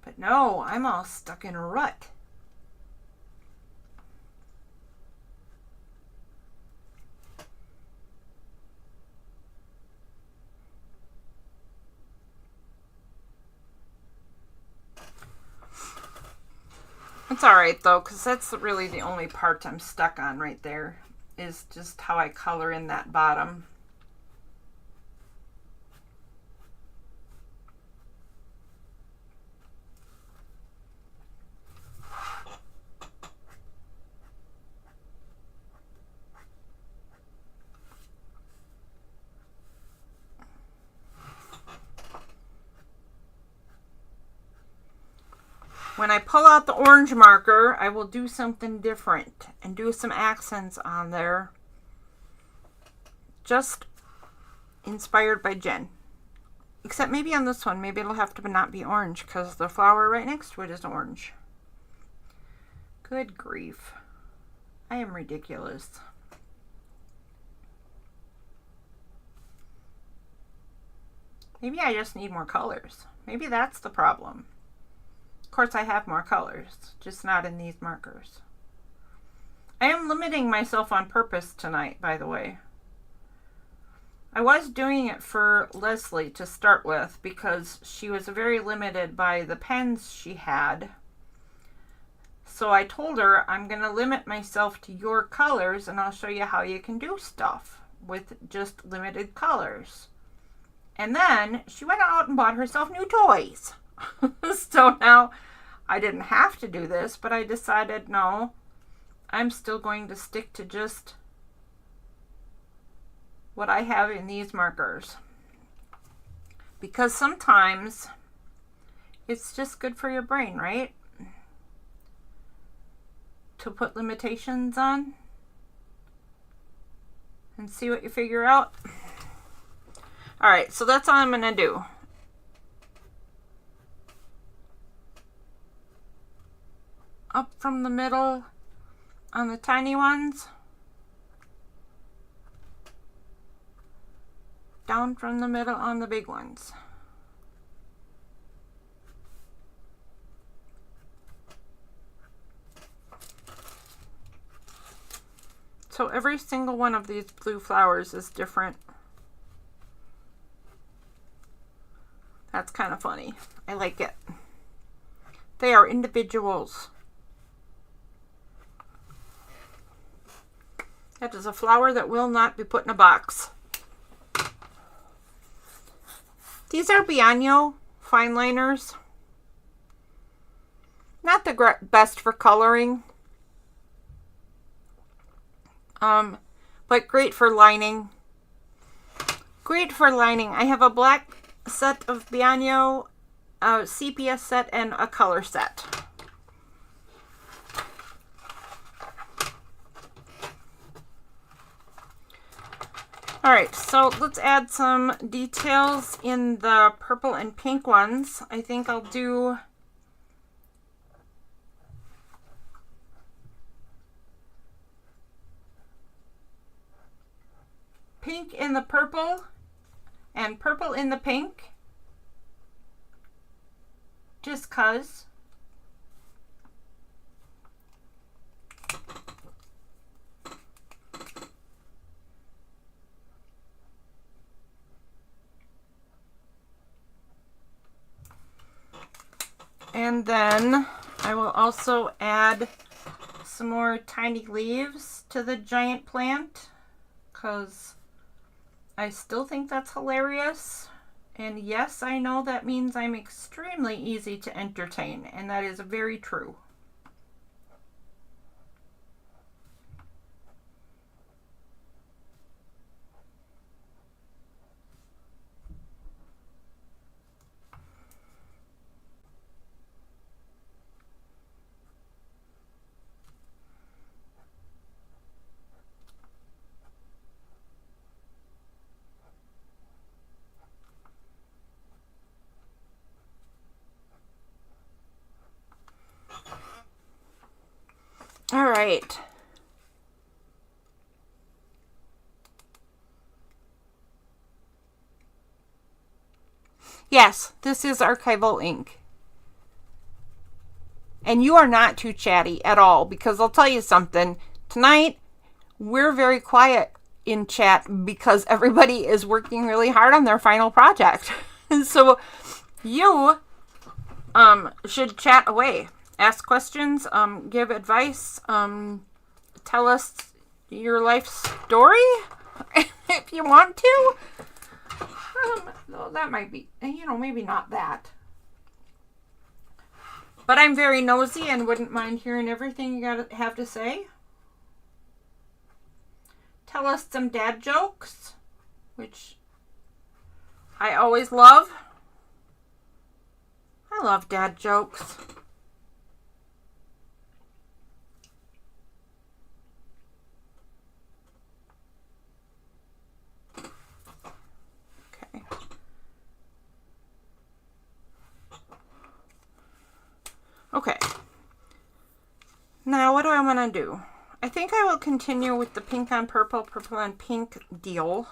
But no, I'm all stuck in a rut. It's alright though, because that's really the only part I'm stuck on right there, is just how I color in that bottom. When I pull out the orange marker, I will do something different and do some accents on there. Just inspired by Jen. Except maybe on this one, maybe it'll have to not be orange because the flower right next to it is orange. Good grief. I am ridiculous. Maybe I just need more colors. Maybe that's the problem. Of course, I have more colors, just not in these markers. I am limiting myself on purpose tonight, by the way. I was doing it for Leslie to start with because she was very limited by the pens she had. So I told her I'm going to limit myself to your colors and I'll show you how you can do stuff with just limited colors. And then she went out and bought herself new toys. So now I didn't have to do this, but I decided no, I'm still going to stick to just what I have in these markers. Because sometimes it's just good for your brain, right? To put limitations on and see what you figure out. Alright, so that's all I'm going to do. Up from the middle on the tiny ones. Down from the middle on the big ones. So every single one of these blue flowers is different. That's kind of funny. I like it. They are individuals. That is a flower that will not be put in a box. These are Bianyo fine liners. Not the best for coloring. But great for lining. Great for lining. I have a black set of Bianyo, a sepia set, and a color set. Alright, so let's add some details in the purple and pink ones. I think I'll do pink in the purple and purple in the pink. Just 'cause. And then I will also add some more tiny leaves to the giant plant because I still think that's hilarious. And yes, I know that means I'm extremely easy to entertain, and that is very true. right. Yes, this is archival ink. And you are not too chatty at all, because I'll tell you something. Tonight, we're very quiet in chat because everybody is working really hard on their final project. So you should chat away. Ask questions, give advice, tell us your life story if you want to. That might be, maybe not that. But I'm very nosy and wouldn't mind hearing everything you have to say. Tell us some dad jokes, which I always love. I love dad jokes. Okay. Okay. Now, what do I want to do? I think I will continue with the pink on purple, purple on pink deal.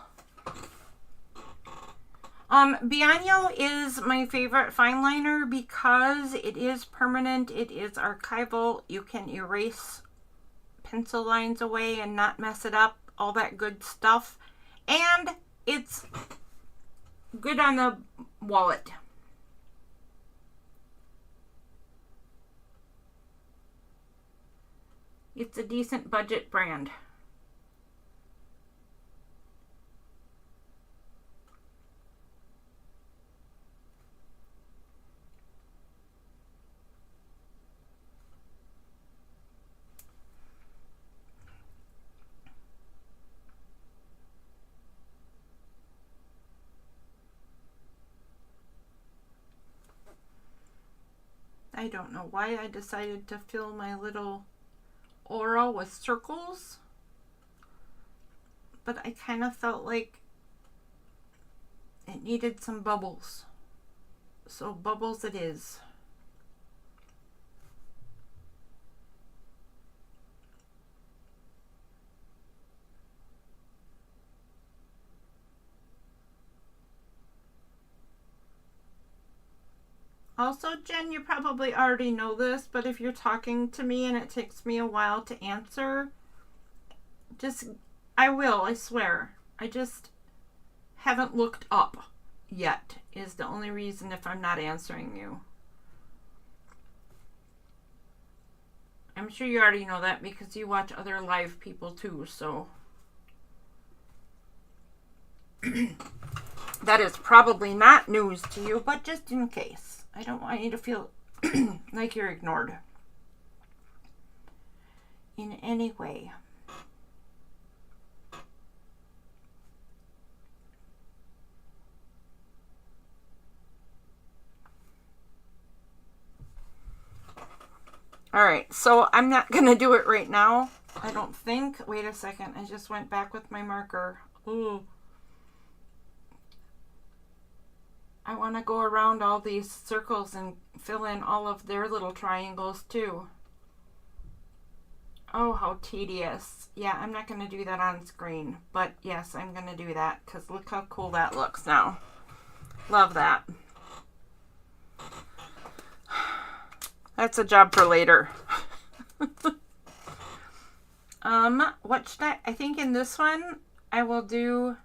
Bianyo is my favorite fine liner because it is permanent, it is archival, you can erase pencil lines away and not mess it up, all that good stuff, and it's good on the wallet. It's a decent budget brand. I don't know why I decided to fill my little aura with circles, but I kind of felt like it needed some bubbles. So bubbles it is. Also, Jen, you probably already know this, but if you're talking to me and it takes me a while to answer, I swear. I just haven't looked up yet is the only reason if I'm not answering you. I'm sure you already know that because you watch other live people too, so that is probably not news to you, but just in case. I don't want you to feel like you're ignored in any way. All right, so I'm not going to do it right now, I don't think. Wait a second, I just went back with my marker. Ooh. I want to go around all these circles and fill in all of their little triangles too. Oh, how tedious. Yeah, I'm not going to do that on screen, but yes, I'm going to do that because look how cool that looks now. Love that. That's a job for later. What should I think in this one, I will do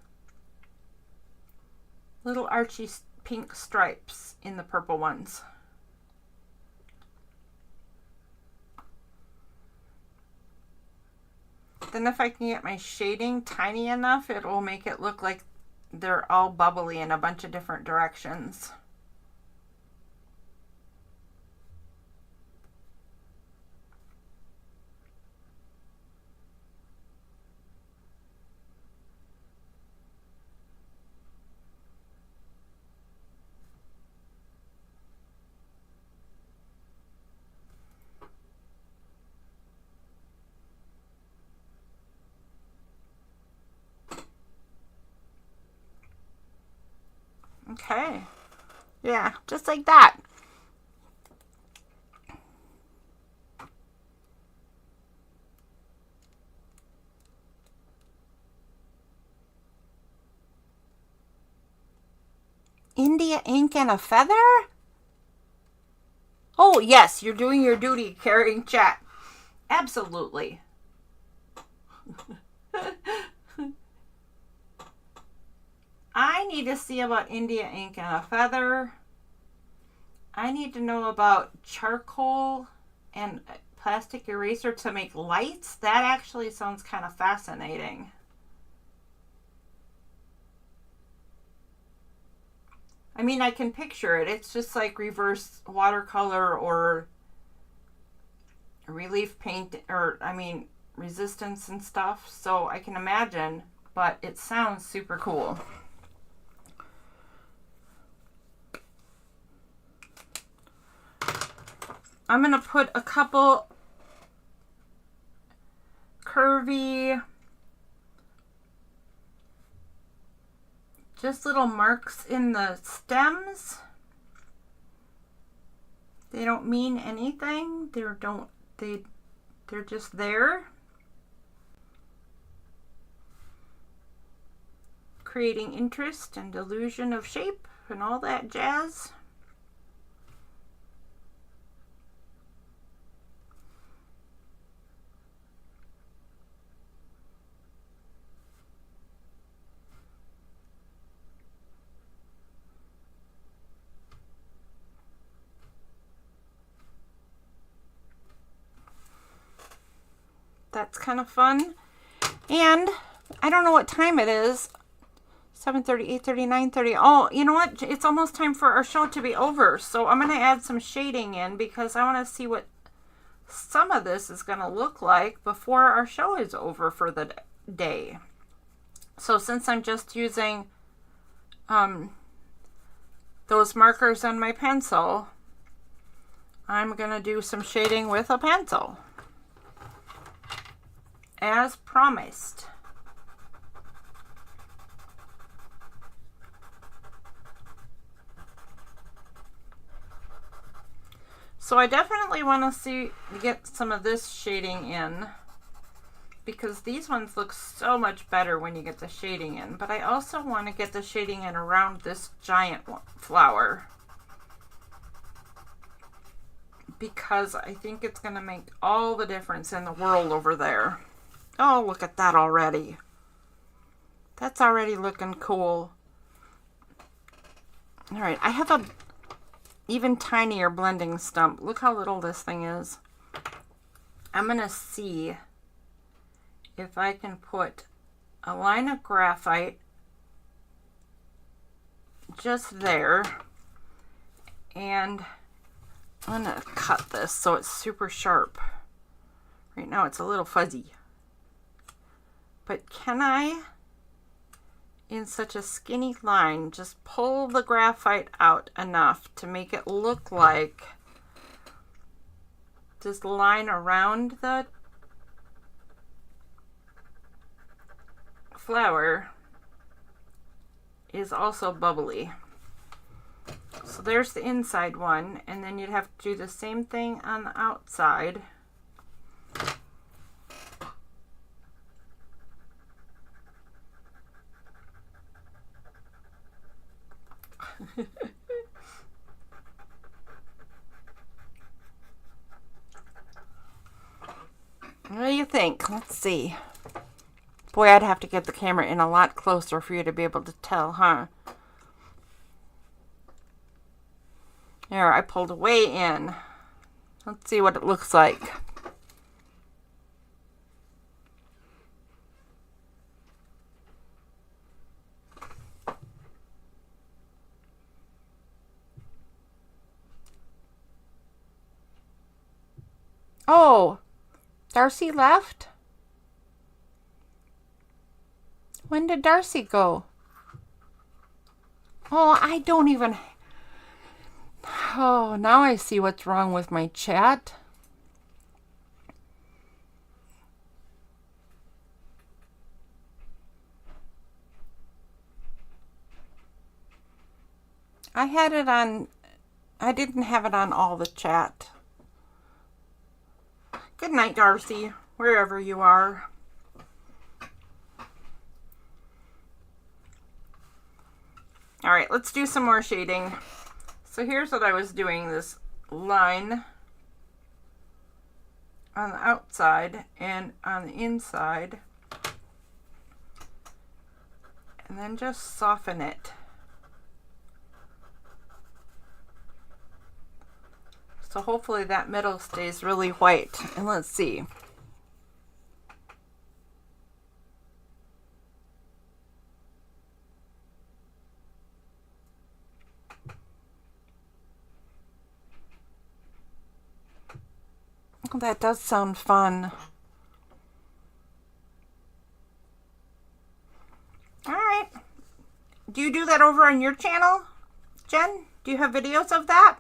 little Archie pink stripes in the purple ones. Then if I can get my shading tiny enough, it will make it look like they're all bubbly in a bunch of different directions. Okay. Yeah, just like that. India ink and a feather? Oh, yes, you're doing your duty carrying chat. Absolutely. I need to see about India ink and a feather. I need to know about charcoal and plastic eraser to make lights. That actually sounds kind of fascinating. I mean, I can picture it. It's just like reverse watercolor or relief paint, or I mean, resistance and stuff. So I can imagine, but it sounds super cool. I'm going to put a couple curvy, just little marks in the stems. They don't mean anything. They're just there. Creating interest and illusion of shape and all that jazz. That's kind of fun. And I don't know what time it is. 7:30, 8:30, 9:30. Oh, you know what? It's almost time for our show to be over. So I'm going to add some shading in because I want to see what some of this is going to look like before our show is over for the day. So since I'm just using those markers on my pencil, I'm going to do some shading with a pencil. As promised. So I definitely want to get some of this shading in because these ones look so much better when you get the shading in. But I also want to get the shading in around this giant flower because I think it's going to make all the difference in the world over there. Oh, look at that already. That's already looking cool. All right, I have a even tinier blending stump. Look how little this thing is. I'm going to see if I can put a line of graphite just there. And I'm going to cut this so it's super sharp. Right now it's a little fuzzy. But can I, in such a skinny line, just pull the graphite out enough to make it look like this line around the flower is also bubbly. So there's the inside one, and then you'd have to do the same thing on the outside. What do you think? Let's see. Boy, I'd have to get the camera in a lot closer for you to be able to tell, huh? There, I pulled way in. Let's see what it looks like. Oh, Darcy left? When did Darcy go? Oh, I don't even... Oh, now I see what's wrong with my chat. I had it on... I didn't have it on all the chat. Good night, Darcy, wherever you are. All right, let's do some more shading. So here's what I was doing, this line on the outside and on the inside, and then just soften it. So hopefully that middle stays really white. And let's see. Oh, that does sound fun. All right. Do you do that over on your channel, Jen? Do you have videos of that?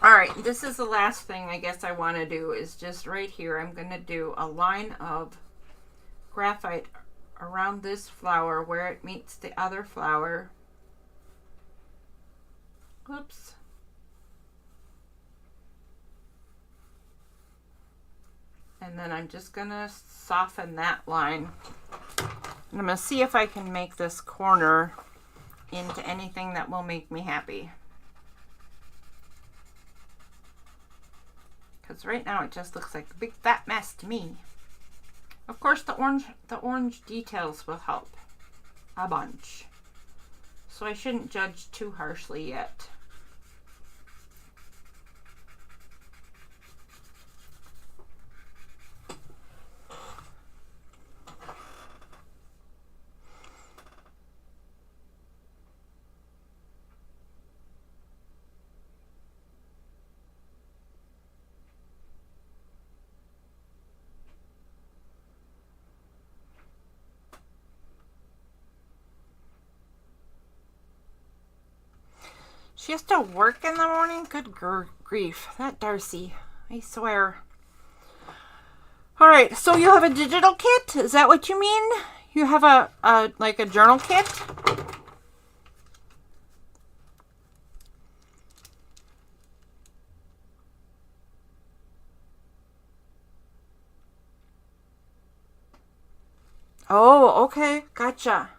All right, this is the last thing I guess I want to do is just right here. I'm going to do a line of graphite around this flower where it meets the other flower. Oops. And then I'm just going to soften that line. And I'm going to see if I can make this corner into anything that will make me happy. Because right now it just looks like a big fat mess to me. Of course the orange details will help a bunch. So I shouldn't judge too harshly yet. She has to work in the morning? Good grief. That Darcy. I swear. Alright, so you have a digital kit? Is that what you mean? You have like a journal kit? Oh, okay. Gotcha.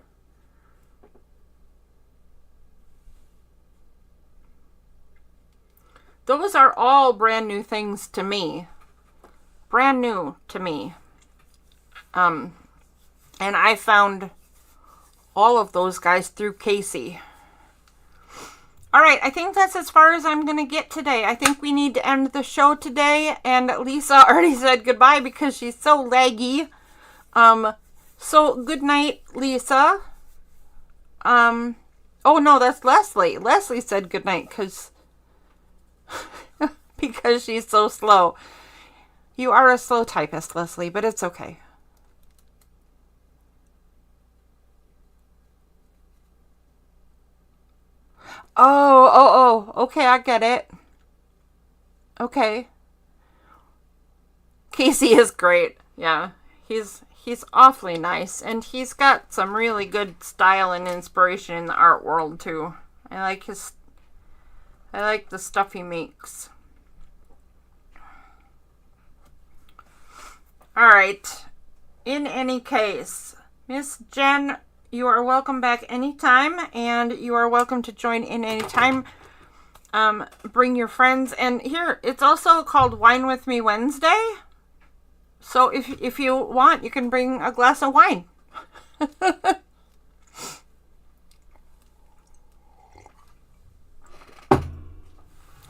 Those are all brand new things to me. Brand new to me. And I found all of those guys through Casey. All right, I think that's as far as I'm going to get today. I think we need to end the show today. And Lisa already said goodbye because she's so laggy. So good night, Lisa. Oh no, that's Leslie. Leslie said good night because she's so slow. You are a slow typist, Leslie, but it's okay. Oh, okay, I get it. Okay. Casey is great. Yeah, he's awfully nice, and he's got some really good style and inspiration in the art world too. I like the stuff he makes. All right. In any case, Miss Jen, you are welcome back anytime, and you are welcome to join in anytime. Bring your friends, and here it's also called Wine with Me Wednesday. So if you want, you can bring a glass of wine.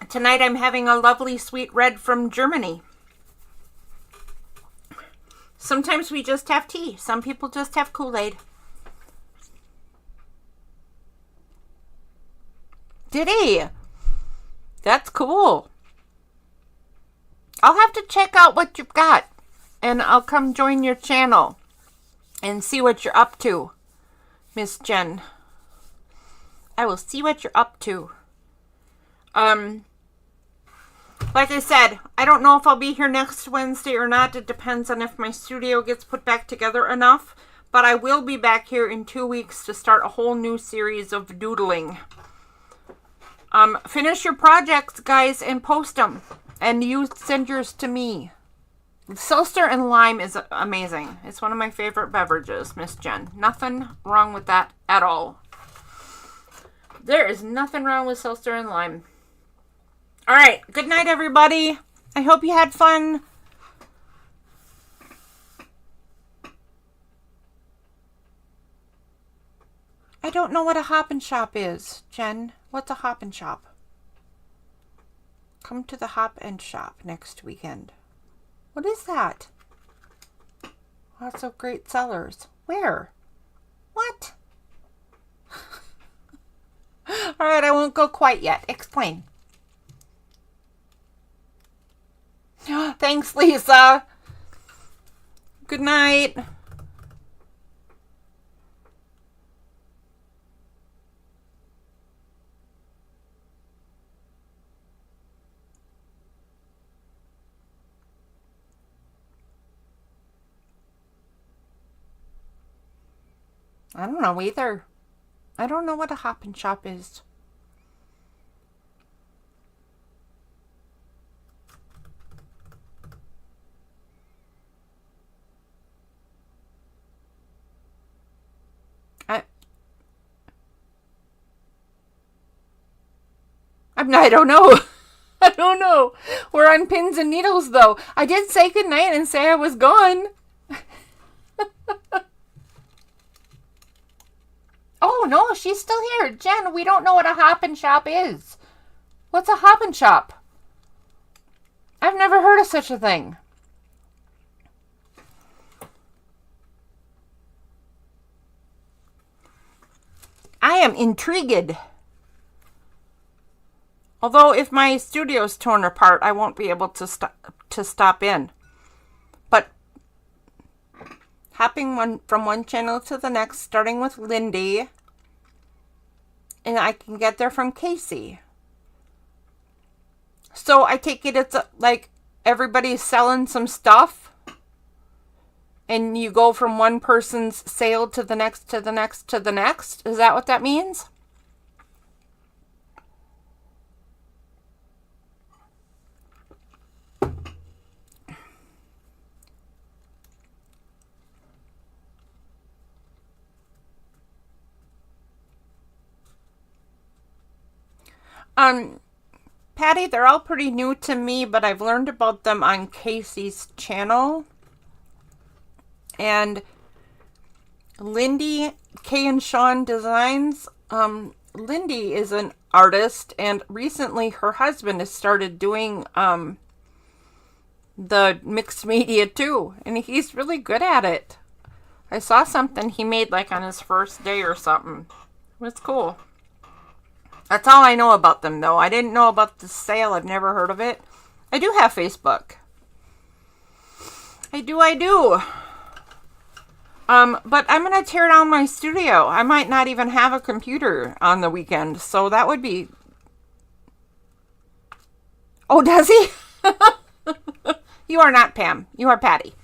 Tonight I'm having a lovely sweet red from Germany. Sometimes we just have tea. Some people just have Kool-Aid. Did he? That's cool. I'll have to check out what you've got. And I'll come join your channel and see what you're up to, Miss Jen. I will see what you're up to. Like I said, I don't know if I'll be here next Wednesday or not. It depends on if my studio gets put back together enough. But I will be back here in 2 weeks to start a whole new series of doodling. Finish your projects, guys, and post them. And you send yours to me. Seltzer and lime is amazing. It's one of my favorite beverages, Miss Jen. Nothing wrong with that at all. There is nothing wrong with seltzer and lime. All right. Good night, everybody. I hope you had fun. I don't know what a hop and shop is, Jen. What's a hop and shop? Come to the hop and shop next weekend. What is that? Lots of great sellers. Where? What? All right, I won't go quite yet. Explain. Thanks, Lisa. Good night. I don't know either. I don't know what a hop and shop is. I don't know. I don't know. We're on pins and needles, though. I did say goodnight and say I was gone. Oh, no, she's still here. Jen, we don't know what a hop and shop is. What's a hop and shop? I've never heard of such a thing. I am intrigued. Although if my studio's torn apart, I won't be able to stop in. But hopping from one channel to the next, starting with Lindy, and I can get there from Casey. So I take it it's like everybody's selling some stuff, and you go from one person's sale to the next, to the next, to the next. Is that what that means? Patty, they're all pretty new to me, but I've learned about them on Casey's channel. And Lindy, Kay and Sean Designs. Lindy is an artist, and recently her husband has started doing the mixed media too, and he's really good at it. I saw something he made like on his first day or something. It was cool. That's all I know about them, though. I didn't know about the sale. I've never heard of it. I do have Facebook. I do. But I'm going to tear down my studio. I might not even have a computer on the weekend, so that would be... Oh, does he? You are not Pam. You are Patty.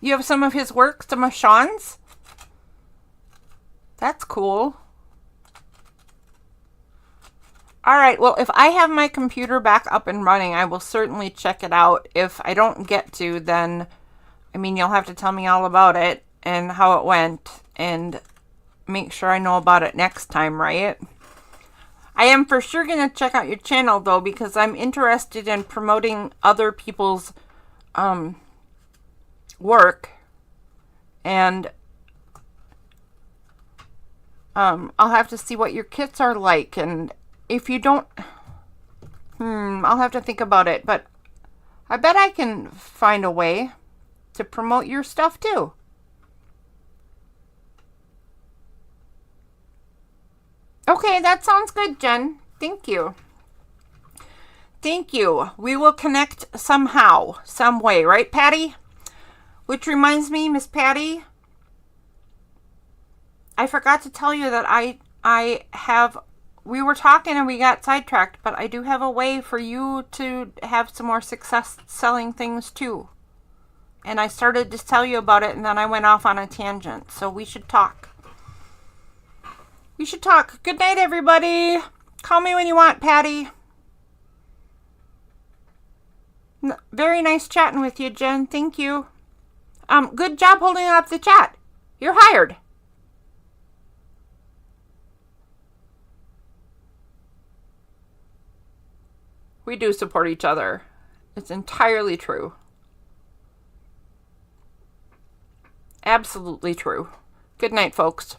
You have some of his work, some of Sean's? That's cool. All right, well, if I have my computer back up and running, I will certainly check it out. If I don't get to, then, I mean, you'll have to tell me all about it and how it went and make sure I know about it next time, right? I am for sure going to check out your channel, though, because I'm interested in promoting other people's work. And I'll have to see what your kits are like, and if you don't, I'll have to think about it, but I bet I can find a way to promote your stuff too. Okay, that sounds good, Jen. Thank you. Thank you. We will connect somehow, some way, right, Patty? Which reminds me, Miss Patty, I forgot to tell you that we were talking and we got sidetracked, but I do have a way for you to have some more success selling things too. and I started to tell you about it, and then I went off on a tangent. So we should talk. We should talk. Good night, everybody. Call me when you want, Patty. Very nice chatting with you, Jen. Thank you. Good job holding up the chat. You're hired. We do support each other. It's entirely true. Absolutely true. Good night, folks.